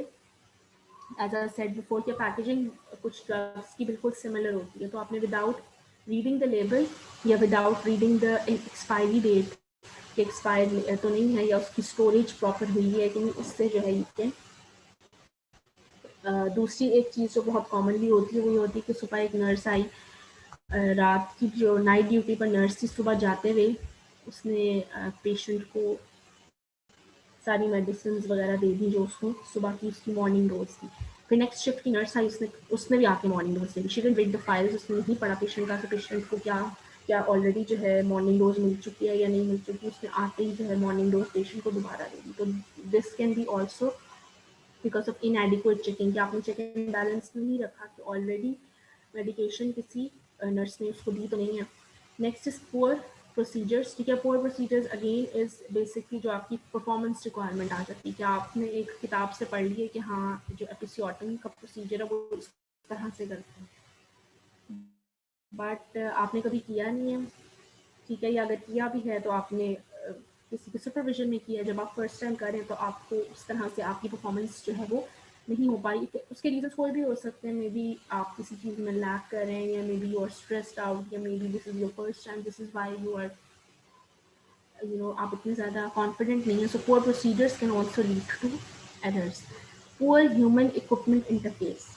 एज आई सेड बिफोर कि पैकेजिंग कुछ ड्रग्स की बिल्कुल सिमिलर होती है, तो आपने विदाउट रीडिंग द लेबल या without reading the expiry date कि एक्सपायर तो नहीं है या उसकी स्टोरेज प्रॉपर हुई है कि नहीं, उससे जो है यू कैन। दूसरी एक चीज़ जो बहुत कॉमनली होती है वो ये होती है कि सुबह एक नर्स आई, रात की जो नाइट ड्यूटी पर नर्स थी, सुबह जाते हुए उसने पेशेंट को सारी मेडिसिन वगैरह दे दी जो उसको सुबह की उसकी मॉर्निंग डोज थी। फिर नेक्स्ट शिफ्ट की नर्स आई, उसने भी आके morning dose they the. She didn't read the files, उसने नहीं पढ़ा पेशेंट का कि पेशेंट को क्या ऑलरेडी जो है मॉर्निंग डोज मिल चुकी है या नहीं मिल चुकी, उसने आते ही जो है मॉर्निंग डोज पेशेंट को दोबारा दे दी। तो this can be also because of इनएडिक्वेट checking, कि आपने चेक एंड बैलेंस नहीं रखा कि ऑलरेडी मेडिकेशन किसी नर्स ने उसको दी तो नहीं है। नेक्स्ट इज पुअर प्रोसीजर्स, ठीक है, poor procedures again is basically जो आपकी परफॉर्मेंस रिक्वायरमेंट आ जाती है कि आपने एक किताब से पढ़ ली है कि हाँ जो एपिसियोटमी का प्रोसीजर है वो इस तरह से करते हैं, बट आपने कभी किया नहीं है, ठीक है, या अगर किया भी है तो आपने किसी के सुपरविजन में किया है, जब आप फर्स्ट टाइम करें तो आपको उस तरह से आपकी परफॉर्मेंस जो है वो नहीं हो पाई। उसके रीजन कोई भी हो सकते हैं, मे बी आप किसी चीज़ में लैक कर रहे हैं, या maybe you are stressed out, या maybe this is your first time, this is why you are you know आप इतने ज़्यादा कॉन्फिडेंट नहीं है। So poor procedures can also lead to errors. Poor human equipment interface,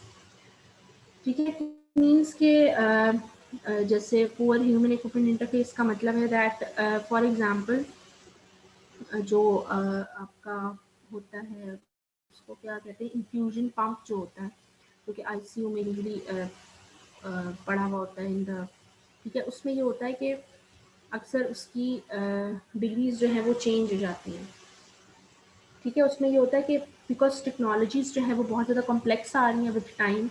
ठीक है, means के जैसे पुअर ह्यूमन इक्विपमेंट इंटरफेस का मतलब है दैट फॉर एग्जांपल जो आपका होता है उसको क्या कहते हैं, इन्फ्यूजन पंप जो होता है, क्योंकि आईसीयू में यूजली पड़ा हुआ होता है इन द, ठीक है, उसमें ये होता है कि अक्सर उसकी डिग्रीज जो है वो चेंज हो जाती हैं, ठीक है, उसमें ये होता है कि बिकॉज टेक्नोलॉजीज जो है वो बहुत ज़्यादा कॉम्प्लेक्स आ रही हैं विद टाइम,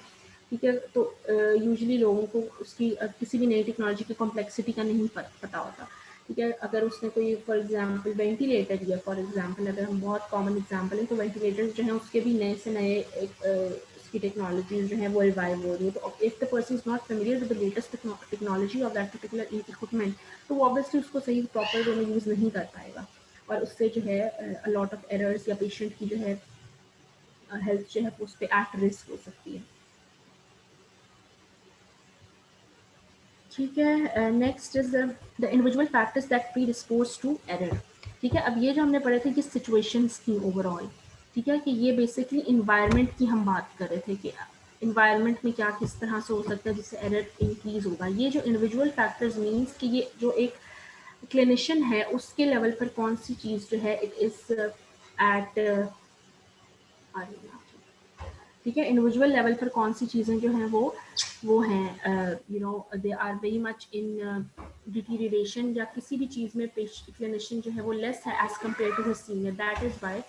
ठीक है, तो यूजुअली लोगों को उसकी किसी भी नई टेक्नोलॉजी की कॉम्प्लेक्सिटी का नहीं पता होता, ठीक है। अगर उसने कोई फॉर एग्जांपल वेंटिलेटर दिया, फॉर एग्जांपल अगर हम बहुत कॉमन एग्जांपल है तो वेंटिलेटर्स जो हैं उसके भी नए से नए उसकी टेक्नोलॉजीज जो हैं वो रिवाइव हो रही है, तो if the person is not familiar with the latest technology of that particular equipment, तो वो ऑब्वियसली उसको सही प्रॉपर वे में यूज़ नहीं कर पाएगा, और उससे जो है अ लॉट ऑफ एरर्स या पेशेंट की जो है हेल्थ जो है उस पर एट रिस्क हो सकती है, ठीक है। Next is the individual factors that predispose to error, ठीक है। अब ये जो हमने पढ़े थे कि सिचुएशंस थी ओवरऑल, ठीक है, कि ये बेसिकली इन्वायरमेंट की हम बात कर रहे थे कि इन्वायरमेंट में क्या किस तरह से हो सकता है जिससे एरर इंक्रीज होगा। ये जो इंडिविजुअल फैक्टर्स मीन्स कि ये जो एक क्लिनिशियन है उसके लेवल पर कौन सी चीज़ जो है इट इज़ एट, ठीक है, इंडिविजुअल लेवल पर कौन सी चीज़ें जो हैं वो हैं you know they are very much in deterioration, या किसी भी चीज़ में क्लिनिशियन जो है वो लेस है as compare to his senior, that is why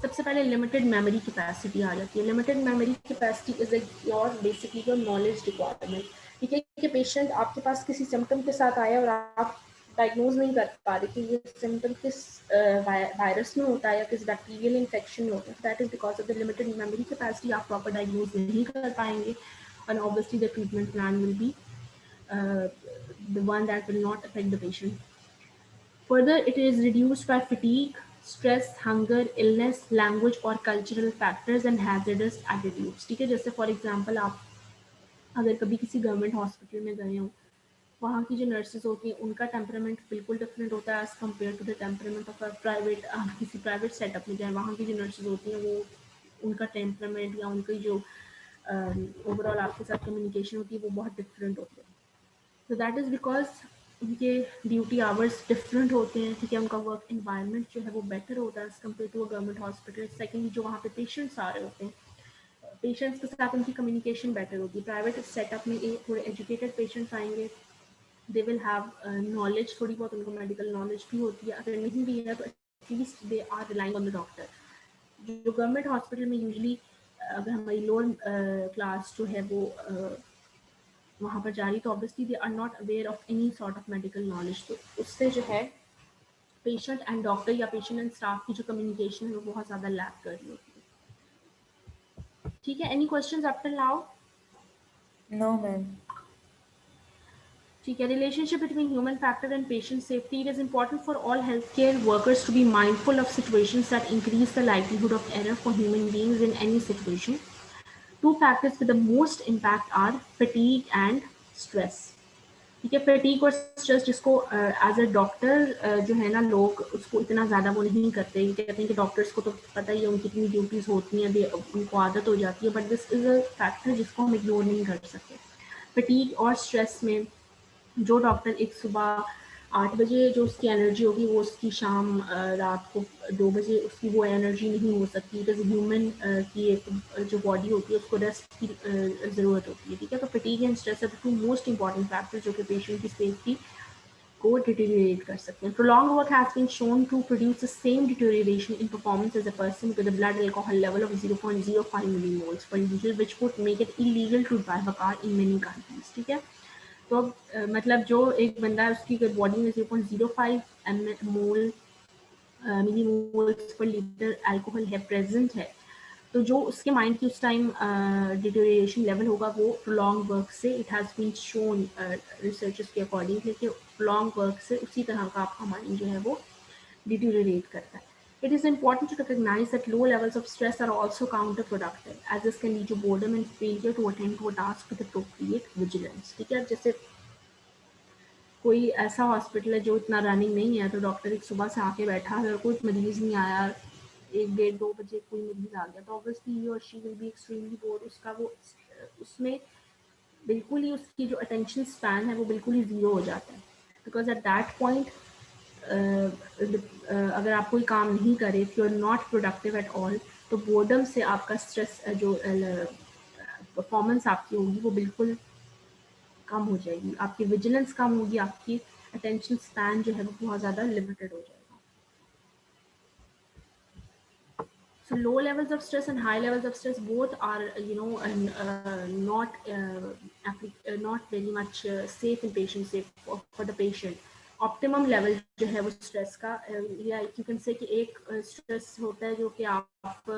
सबसे पहले लिमिटेड मेमोरी कैपेसिटी आ जाती है। Limited memory capacity is your basically your knowledge requirement, ठीक है, कि पेशेंट आपके पास किसी सिम्टम के साथ आया और आप डायग्नोज नहीं कर पा रहे कि ये सिम्टम किस वायरस में होता है या किस बैक्टीरियल इन्फेक्शन में होता है, that is because of the limited memory capacity, आप प्रॉपर डायग्नोज नहीं कर पाएंगे, and obviously the treatment plan will be the one that will not affect the patient. Further, it is reduced by fatigue, stress, hunger, illness, language or cultural factors and hazardous attitudes, ठीक है। जैसे for example आप अगर कभी किसी government hospital में गए हो, वहाँ की जो नर्सेज होती हैं उनका टेम्परामेंट बिल्कुल डिफरेंट होता है as compare to the temperament of a private, किसी प्राइवेट सेटअप में जाए, वहाँ की जो नर्सेज होती हैं वो उनका टेम्परामेंट या उनकी जो ओवरऑल आपके साथ कम्युनिकेशन होती है वो बहुत डिफरेंट होती है। तो दैट इज़ बिकॉज उनके ड्यूटी आवर्स डिफरेंट होते हैं, ठीक है, उनका वर्क एनवायरनमेंट जो है वो बेटर होता है as compare to a government hospital. Secondly जो वहाँ पे पेशेंट्स आ रहे होते हैं, पेशेंट्स के साथ उनकी कम्युनिकेशन बेटर होती है। प्राइवेट सेटअप में थोड़े एजुकेटेड पेशेंट्स आएंगे, दे विल हैव नॉलेज, थोड़ी बहुत उनको मेडिकल नॉलेज भी होती है, अगर नहीं भी है तो at least they are relying on the doctor. जो गवर्नमेंट हॉस्पिटल में यूजली अगर हमारी लोअर क्लास जो है वो वहाँ पर जा रही, तो obviously they are not aware of any sort of medical knowledge, तो उससे जो है पेशेंट एंड डॉक्टर या पेशेंट एंड स्टाफ की जो कम्युनिकेशन है वो बहुत ज़्यादा लैक कर रही होती है। ठीक है, any questions up till now? No ma'am. ठीक है, relationship between human factor and patient safety. It is important for all healthcare workers to be mindful of situations that increase the likelihood of error for human beings in any situation. Two factors with the most impact are fatigue and stress. ठीक है, fatigue और stress जिसको as a doctor जो है ना लोग उसको इतना ज़्यादा वो नहीं करते, कहते हैं कि डॉक्टर्स को तो पता ही है उनकी कितनी ड्यूटीज़ होती हैं, उनको आदत हो जाती है, but this is a factor जिसको हम इग्नोर नहीं कर सकते। फटीग और स्ट्रेस में जो डॉक्टर एक सुबह 8 बजे जो उसकी एनर्जी होगी वो उसकी शाम रात को 2 बजे उसकी वो एनर्जी नहीं हो सकती। इट इज़ ह्यूमन की एक जो बॉडी होती है उसको रेस्ट की ज़रूरत होती है, ठीक है। तो fatigue and stress are the two most important factors जो कि पेशेंट की सेफ्टी को डिटेरियोरेट कर सकते हैं। Prolong work has been shown to produce the same deterioration in performance as a person with a blood alcohol level of 0.05 millimoles per individual which would make it illegal to drive a car in many countries, ठीक है। तो मतलब जो एक बंदा है उसकी body में 0.05 मोल मिलीमोल्स पर लीटर अल्कोहल है प्रेजेंट है, तो जो उसके माइंड की उस टाइम डिटेरियोरेशन लेवल होगा वो प्रोलॉन्ग वर्क से, it has been shown researchers के अकॉर्डिंग कि प्रोलॉन्ग वर्क से उसी तरह का आपका माइंड जो है वो डिटेरियोरेट करता है। It is important to recognize that low levels of stress are also counterproductive, as this can lead to boredom and failure to attend to a task with appropriate vigilance. ठीक है, जैसे कोई ऐसा हॉस्पिटल है जो इतना रनिंग नहीं है, तो डॉक्टर एक सुबह से आके बैठा है और कोई मरीज नहीं आया, 1-1:30-2 बजे कोई मरीज आ गया, तो ऑब्वियसली ही और she will be extremely board. उसका वो उसमें बिल्कुल ही उसकी जो अटेंशन स्पैन है वो बिल्कुल ही ज़ीरो हो जाता है, बिकॉज एट दैट पॉइंट अगर आप कोई काम नहीं करे, if you are not productive at all, तो बोर्डम से आपका स्ट्रेस जो परफॉर्मेंस आपकी होगी वो बिल्कुल कम हो जाएगी, आपकी विजिलेंस कम होगी, आपकी अटेंशन स्पैन जो है वो बहुत ज़्यादा लिमिटेड हो जाएगा। So low levels of stress and high levels of stress both are, not very much safe in patient, safe for the patient. Optimum level जो है वो स्ट्रेस का, या यू कैन से कि एक स्ट्रेस होता है जो कि आप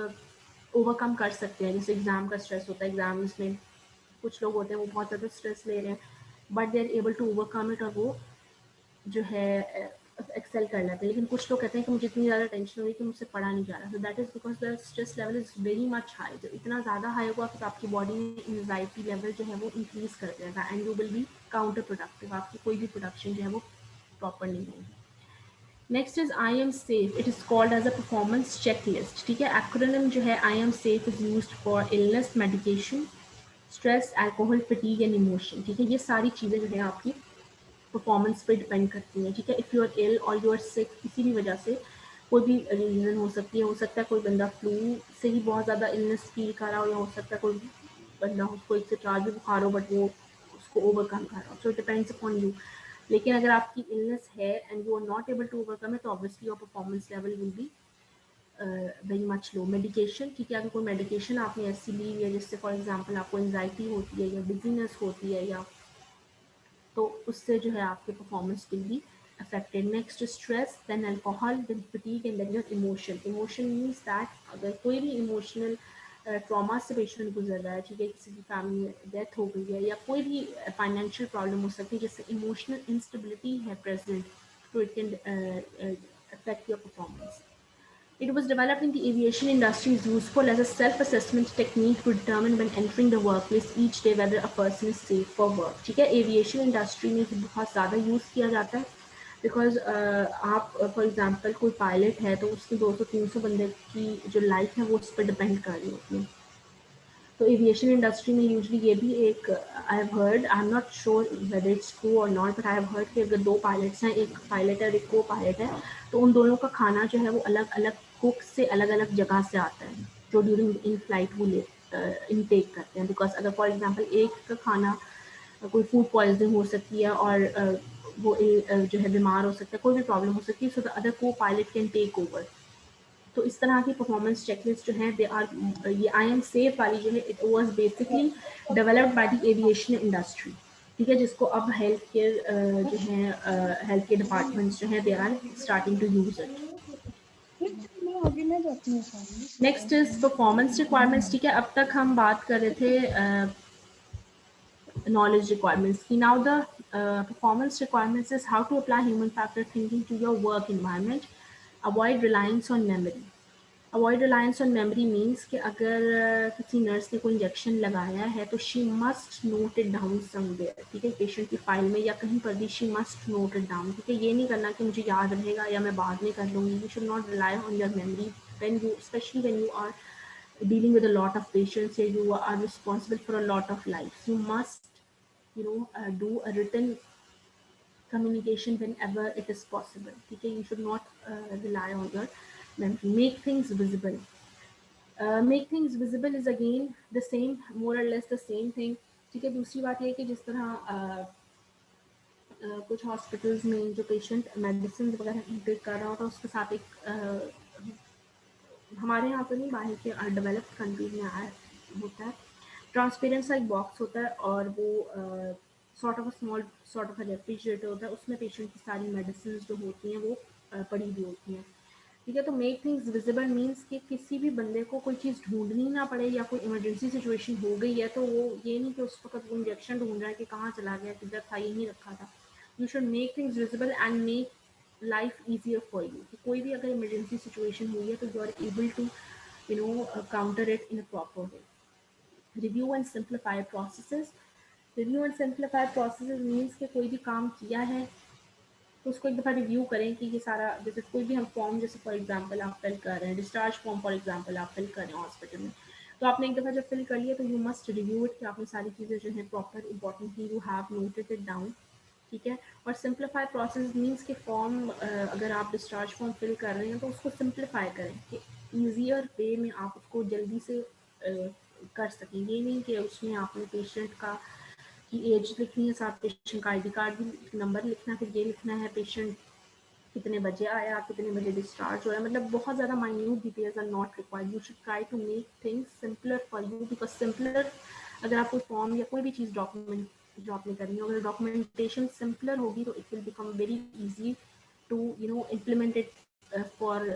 ओवरकम कर सकते हैं, जैसे एग्जाम का स्ट्रेस होता है, एग्जाम्स में कुछ लोग होते हैं वो बहुत ज़्यादा स्ट्रेस ले रहे हैं but they are able to overcome it और वो जो है एक्सेल कर लेते हैं, लेकिन कुछ लोग कहते हैं कि मुझे इतनी ज़्यादा टेंशन हो रही है कि मुझसे पढ़ा नहीं जा रहा, so that is because the stress level is very much high. जब इतना ज़्यादा हाई होगा तो आपकी बॉडी में एंजाइटी लेवल जो है वो इंक्रीज कर देगा and you will be counter productive, आपकी कोई भी प्रोडक्शन जो है वो प्रॉपर नहीं होगी। Next is I M safe, it is called as a performance checklist, ठीक है। एक्रोनिम जो है I M safe is used for illness, medication, stress, alcohol, fatigue and emotion, ठीक है। ये सारी चीज़ें जो है आपकी परफॉर्मेंस पे डिपेंड करती हैं, ठीक है। इफ़ यू आर इल और यू आर सिक, किसी भी वजह से कोई भी रीज़न हो सकती है, हो सकता है कोई बंदा फ्लू से ही बहुत ज़्यादा इलनेस फील कर रहा हो, या हो सकता है कोई बंदा उसको एक से 4 भी बुखार हो बट वो उसको ओवरकम कर रहा हो, so it depends upon you. लेकिन अगर आपकी इलनेस है and you are not able to overcome है तो obviously your performance level will be very much low. Medication, ठीक है, अगर कोई मेडिकेशन आपने ऐसी ली है जिससे फॉर एग्जांपल आपको एंजाइटी होती है या डिजीनेस होती है, या तो उससे जो है आपके performance will be affected. Next stress, then alcohol, then fatigue and then your emotion. Emotion means that अगर कोई भी इमोशनल ट्रॉमा से पेशेंट गुजर रहा है, ठीक है, किसी की फैमिली में डेथ हो गई है या कोई भी फाइनेंशियल प्रॉब्लम हो सकती है जिससे इमोशनल इंस्टेबिलिटी है प्रेजेंट, तो it can affect your performance. It was developed in the aviation industry, is useful as a self-assessment technique to determine when entering the workplace each day whether a person is safe for work, ठीक है। Aviation industry में बहुत ज़्यादा use किया जाता है because आप for example कोई पायलट है तो उसकी 200-300 बंदे की जो लाइफ है वो उस पर डिपेंड कर रही होती है, तो एविएशन इंडस्ट्री में यूजली ये भी एक I have heard, I am not sure whether it's true और not, but I have heard कि अगर 2 पायलट्स हैं, एक पायलट है और एक को पायलट है, तो उन दोनों का खाना जो है वो अलग अलग कुक से अलग अलग जगह से आता है जो ड्यूरिंग इन फ्लाइट वो इनटेक करते हैं। बिकॉज अगर फॉर एग्जांपल एक का खाना कोई फूड पॉइजनिंग हो सकती है और वो जो है बीमार हो सकता है, कोई भी प्रॉब्लम हो सकती है, सो द अदर को पायलट कैन टेक ओवर। तो इस तरह की परफॉर्मेंस चेकलिस्ट जो है दे आर, ये आई एम सेफ वाली जो है it was basically developed by the aviation industry, ठीक है, जिसको अब हेल्थ केयर जो है हेल्थ केयर डिपार्टमेंट्स जो है they are starting to use it. Next is performance requirements, ठीक है। अब तक हम बात कर रहे थे knowledge requirements की। Now the performance requirements is how to apply human factor thinking to your work environment. Avoid reliance on memory. Avoid reliance on memory means कि अगर किसी नर्स ने कोई इंजेक्शन लगाया है तो she must note it down somewhere, ठीक है, पेशेंट की फाइल में या कहीं पर भी she must note it down, ठीक है। ये नहीं करना कि मुझे याद रहेगा या मैं बाद में कर लूँगी। You should not rely on your memory when you, especially when you are dealing with a lot of patients, you are responsible for a lot of lives. You must do a written communication whenever it is possible, okay? You should not rely on your memory. Make things visible. Make things visible is again the same, more or less the same thing, ठीक है। दूसरी बात ये है कि जिस तरह कुछ हॉस्पिटल्स में जो पेशेंट मेडिसिन वगैरह इंटेक कर रहा होता है उसके साथ एक हमारे यहाँ तो नहीं, बाहर के डेवलप्ड कंट्रीज में आया होता है, ट्रांसपेरेंट सा एक बॉक्स होता है और वो sort of a small sort of a refrigerator होता है, उसमें पेशेंट की सारी मेडिसिन जो होती हैं वो पड़ी हुई होती हैं, ठीक है। तो मेक थिंग्स विजिबल मीन्स कि किसी भी बंदे को कोई चीज़ ढूंढनी ना पड़े या कोई इमरजेंसी सिचुएशन हो गई है तो वो ये नहीं कि उस वक्त वो इंजेक्शन ढूंढ रहा है कि कहाँ चला गया, किधर था, यहीं रखा था। You should make things visible and make life easier for you. कोई भी अगर इमरजेंसी सिचुएशन हुई है तो you are able to counter it in a proper way. Review and simplify processes. Review and simplify processes means कि कोई भी काम किया है तो उसको एक दफ़ा रिव्यू करें कि ये सारा, जैसे कोई भी हम फॉर्म, जैसे फॉर एग्जांपल आप फिल कर रहे हैं डिस्चार्ज फॉर्म, फॉर एग्जांपल आप फिल कर रहे हैं हॉस्पिटल में, तो आपने एक दफ़ा जब फिल कर लिया तो यू मस्ट रिव्यू इट कि आपने सारी चीज़ें जो है प्रॉपर इंपॉर्टेंट थी, you have noted it down, ठीक है। और सिंप्लीफाई प्रोसेस मीन्स कि फॉर्म अगर आप डिस्चार्ज फॉर्म फिल कर रहे हैं तो उसको सिंप्लीफाई करें कि ईजियर वे में आप उसको जल्दी से कर सकें। ये नहीं कि उसमें आपने पेशेंट का की एज लिखनी है, साथ पेशेंट का आईडी कार्ड भी नंबर लिखना है, फिर ये लिखना है पेशेंट कितने बजे आया, कितने बजे डिस्चार्ज हो रहा है, मतलब बहुत ज़्यादा minute details are not required. You should try to make things simpler for you, because simpler अगर आप कोई फॉर्म या कोई भी चीज़ डॉक्यूमेंट जो आपने करनी हो, अगर डॉक्यूमेंटेशन सिंपलर होगी तो it will become very easy to implement it for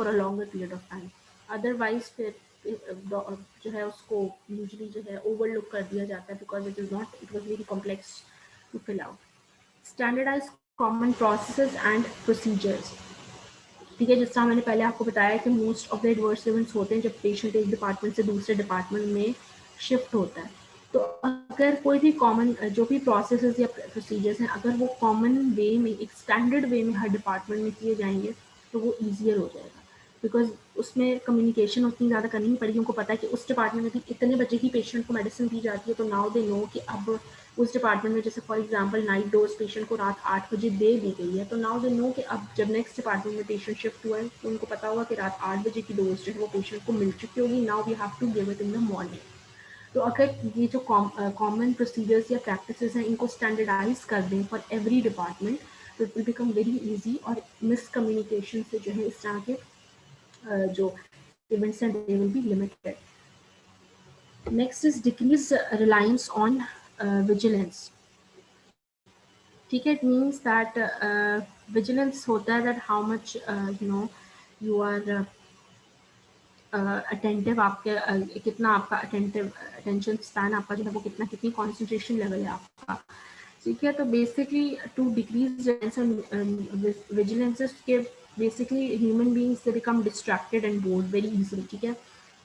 a longer period of time. Otherwise फिर जो है उसको यूजुअली जो है ओवरलुक कर दिया जाता है because it was very complex to fill out. Standardise common processes and procedures, ठीक है। जिस तरह मैंने पहले आपको बताया कि most of the adverse events होते हैं जब पेशेंट एक डिपार्टमेंट से दूसरे डिपार्टमेंट में शिफ्ट होता है, तो अगर कोई भी कॉमन जो भी प्रोसेसेस या प्रोसीजर्स हैं अगर वो कॉमन वे में, एक स्टैंडर्ड वे में हर डिपार्टमेंट में किए जाएंगे तो वो ईजियर हो जाएगा, बिकॉज उसमें कम्युनिकेशन उतनी ज़्यादा करनी नहीं पड़ेगी। उनको पता है कि उस डिपार्टमेंट में भी इतने बजे ही पेशेंट को मेडिसिन दी जाती है, तो नाउ दे नो कि अब उस डिपार्टमेंट में जैसे for example night dose patient को रात 8 बजे दे दी गई है, तो नाउ दे नो कि अब जब नेक्स्ट डिपार्टमेंट में पेशेंट शिफ्ट हुआ है तो उनको पता होगा कि रात 8 बजे की डोज जो है वो पेशेंट को मिल चुकी होगी, now we have to give it in the morning. तो अगर ये जो कॉमन प्रोसीजर्स या प्रैक्टिसेस हैं इनको स्टैंडर्डाइज कर दें फॉर एवरी डिपार्टमेंट तो it will become very easy और मिसकम्युनिकेशन से जो है इस तरह के जो events and they will be limited. Next is decrease reliance on vigilance. ठीक है, it means that vigilance होता है that how much you are attentive, आपके कितना आपका attention span आपका जो है वो कितनी concentration level है आपका, ठीक है। तो बेसिकली टू डिक्रीज विजिलेंस के बेसिकली ह्यूमन बींग्स से become distracted and board very easily, ठीक है।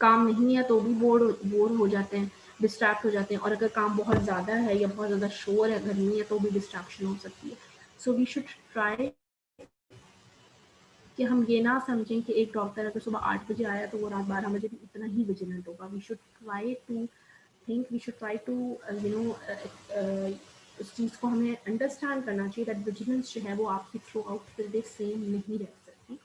काम नहीं है तो भी बोर हो जाते हैं, डिस्ट्रैक्ट हो जाते हैं, और अगर काम बहुत ज़्यादा है या बहुत ज़्यादा शोर है, घर में है, तो भी डिस्ट्रैक्शन हो सकती है। सो वी शुड ट्राई कि हम ये ना समझें कि एक डॉक्टर अगर सुबह 8 बजे आया तो वो रात 12 बजे भी उतना ही विजिलेंट होगा. We should try to think, we should try to उस चीज़ को हमें अंडरस्टैंड करना चाहिए दैट विजिलेंस जो है वो आपकी through out the day same नहीं रह सकती.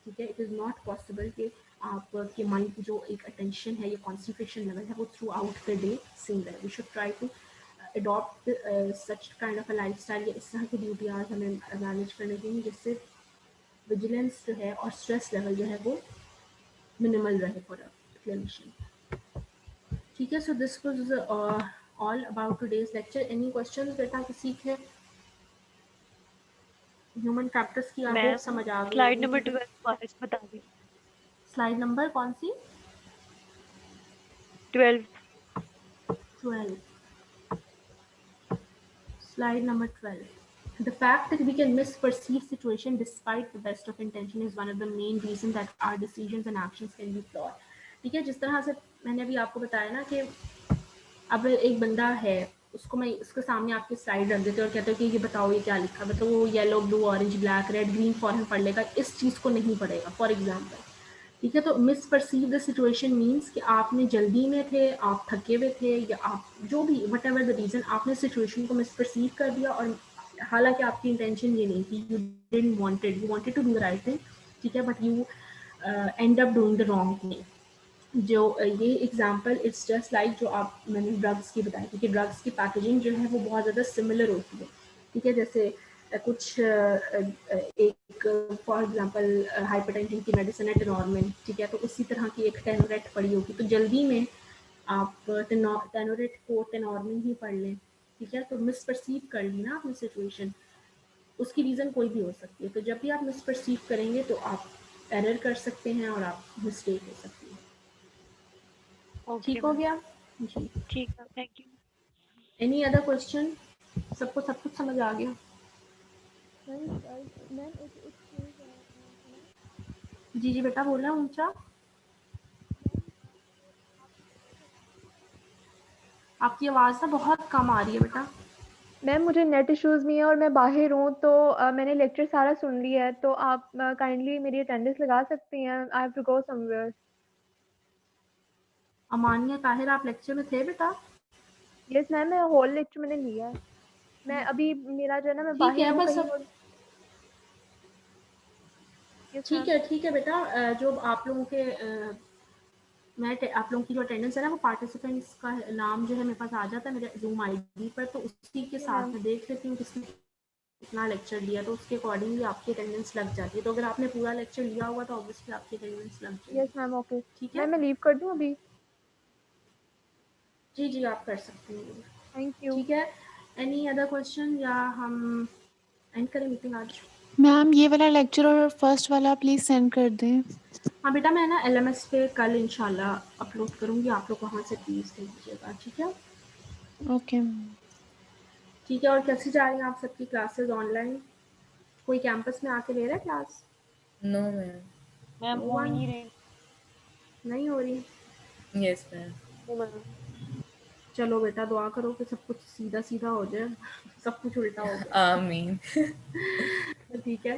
ठीक है, इट इज़ नॉट पॉसिबल कि आपके माइंड की जो एक अटेंशन है या कॉन्सेंट्रेशन लेवल है वो throughout the day same रहे. We should try to adopt such kind of a lifestyle या इस तरह की ड्यूटी आज हमें मैनेज करने चाहिए जिससे विजिलेंस जो है और स्ट्रेस लेवल जो है वो मिनिमल रहे फॉर अ क्लिनिशियन. ठीक है, so this was all about today's lecture. Any questions बेटा किसी के? ह्यूमन फैक्टर्स की आई होप समझ आ गई. स्लाइड नंबर 12 वारिस बता दी. स्लाइड नंबर कौन सी? 12. Slide number 12. The fact that we can misperceive situation despite the best of intention is one of the main reasons that our decisions and actions can be flawed. ठीक है, जिस तरह से मैंने अभी आपको बताया ना कि अब एक बंदा है, उसको मैं उसके सामने आपकी स्लाइड रख देते और कहते हो कि ये बताओ ये क्या लिखा है, तो वो yellow blue orange black red green फॉरन पढ़ लेगा, इस चीज़ को नहीं पढ़ेगा फॉर एग्जाम्पल. ठीक है, तो miss perceive the situation means कि आपने जल्दी में थे, आप थके हुए थे, या आप जो भी वट एवर द रीज़न, आपने सिचुएशन को मिस परसीव कर दिया और हालांकि आपकी इंटेंशन ये नहीं थी. You didn't wanted, you wanted to do the right thing. ठीक है, but you end up doing the wrong thing. जो ये एग्जांपल इट्स जस्ट लाइक जो आप मैंने ड्रग्स की बताई थी कि ड्रग्स की पैकेजिंग जो है वो बहुत ज़्यादा सिमिलर होती है. ठीक है, जैसे कुछ एक फॉर एग्जांपल हाइपरटेंशन की मेडिसिन है टेनोरमिन. ठीक है, तो उसी तरह की एक टेनोरेट पड़ी होगी, तो जल्दी में आप टेनोरेट को टेनोरमिन ही पढ़ लें. ठीक है, तो मिसपरसीव कर ली ना अपनी सिचुएशन, उसकी रीज़न कोई भी हो सकती है. तो जब भी आप मिसपरसीव करेंगे तो आप एरर कर सकते हैं और आप मिस्टेक हो सकती है. ठीक हो गया जी? ठीक है, thank you. Any other question? सबको सब कुछ समझ आ गया? मैम जी जी बेटा बोला ऊंचा. आपकी आवाज़ ना बहुत कम आ रही है बेटा. मैम मुझे नेट इश्यूज नहीं है और मैं बाहर हूँ, तो मैंने लेक्चर सारा सुन लिया है, तो आप काइंडली मेरी अटेंडेंस लगा सकती हैं. I have to go somewhere. Amania Tahir आप लेक्चर में थे बेटा? यस मैम, मैं होल लेक्चर मैंने लिया है. मैं अभी मेरा जो है ना, मैं ठीक है बाहर हूँ बस कहीं और. ठीक है बेटा. जो आप लोगों के आप लोगों की जो अटेंडेंस है ना, वो पार्टिसिपेंट्स का नाम जो है मेरे पास आ जाता है मेरे जूम आईडी पर, तो उसी के साथ मैं देख लेती हूँ किसने कितना लेक्चर लिया, तो उसके अकॉर्डिंगली आपकी अटेंडेंस लग जाती है. तो अगर आपने पूरा लेक्चर लिया होगा तो ऑब्वियसली आपकी अटेंडेंस लग जाएगी. Yes ma'am, okay. ठीक है, मैं लीव कर दूँ अभी? जी जी आप कर सकते हैं. Thank you. ठीक है, एनी अदर क्वेश्चन या हम एंड करें मीटिंग आज? मैम ये वाला लेक्चर और फर्स्ट वाला प्लीज सेंड कर दें. हाँ बेटा, मैं ना LMS पे कल इंशाल्लाह अपलोड करूँगी, आप लोग वहाँ से प्लीज़ देख लीजिएगा. ठीक है, ओके. ठीक है. और कैसी जा रही हैं आप सबकी क्लासेस ऑनलाइन? कोई कैंपस में आके ले रहा है क्लास? No ma'am. मैम हो ही नहीं रही. नहीं हो रही? Yes ma'am. चलो बेटा दुआ करो कि सब कुछ सीधा सीधा हो जाए, सब कुछ उल्टा हो जाए. आमीन. ठीक है,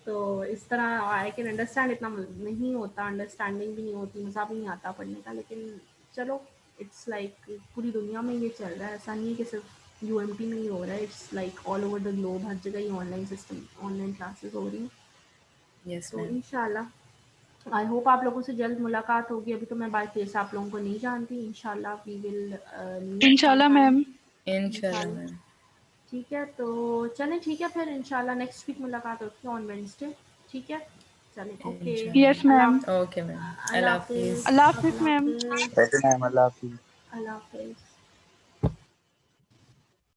तो इस तरह आई कैन अंडरस्टैंड. इतना नहीं होता, अंडरस्टैंडिंग भी नहीं होती, मज़ा भी नहीं आता पढ़ने का, लेकिन चलो इट्स लाइक पूरी दुनिया में ये चल रहा है. ऐसा नहीं है कि सिर्फ UMT में ही हो रहा है, it's like all over the globe. हर जगह ही ऑनलाइन सिस्टम, ऑनलाइन क्लासेस हो रही हैं. यस तो मैम. इंशाल्लाह आई होप आप लोगों से जल्द मुलाकात होगी. अभी तो मैं बाय फेस आप लोगों को नहीं जानती. इंशाल्लाह वी विल इंशाल्लाह मैम. इंशाल्लाह मैम. ठीक है, तो चलें. ठीक है, फिर इंशाल्लाह नेक्स्ट वीक मुलाकात होती है ऑन वेडनेसडे. ठीक है, चलें. Okay. Yes ma'am. Okay ma'am. अल्लाह हाफिज़. अल्लाह हाफिज़ मैम. मैम अल्लाह हाफिज़. अल्लाह हाफिज़.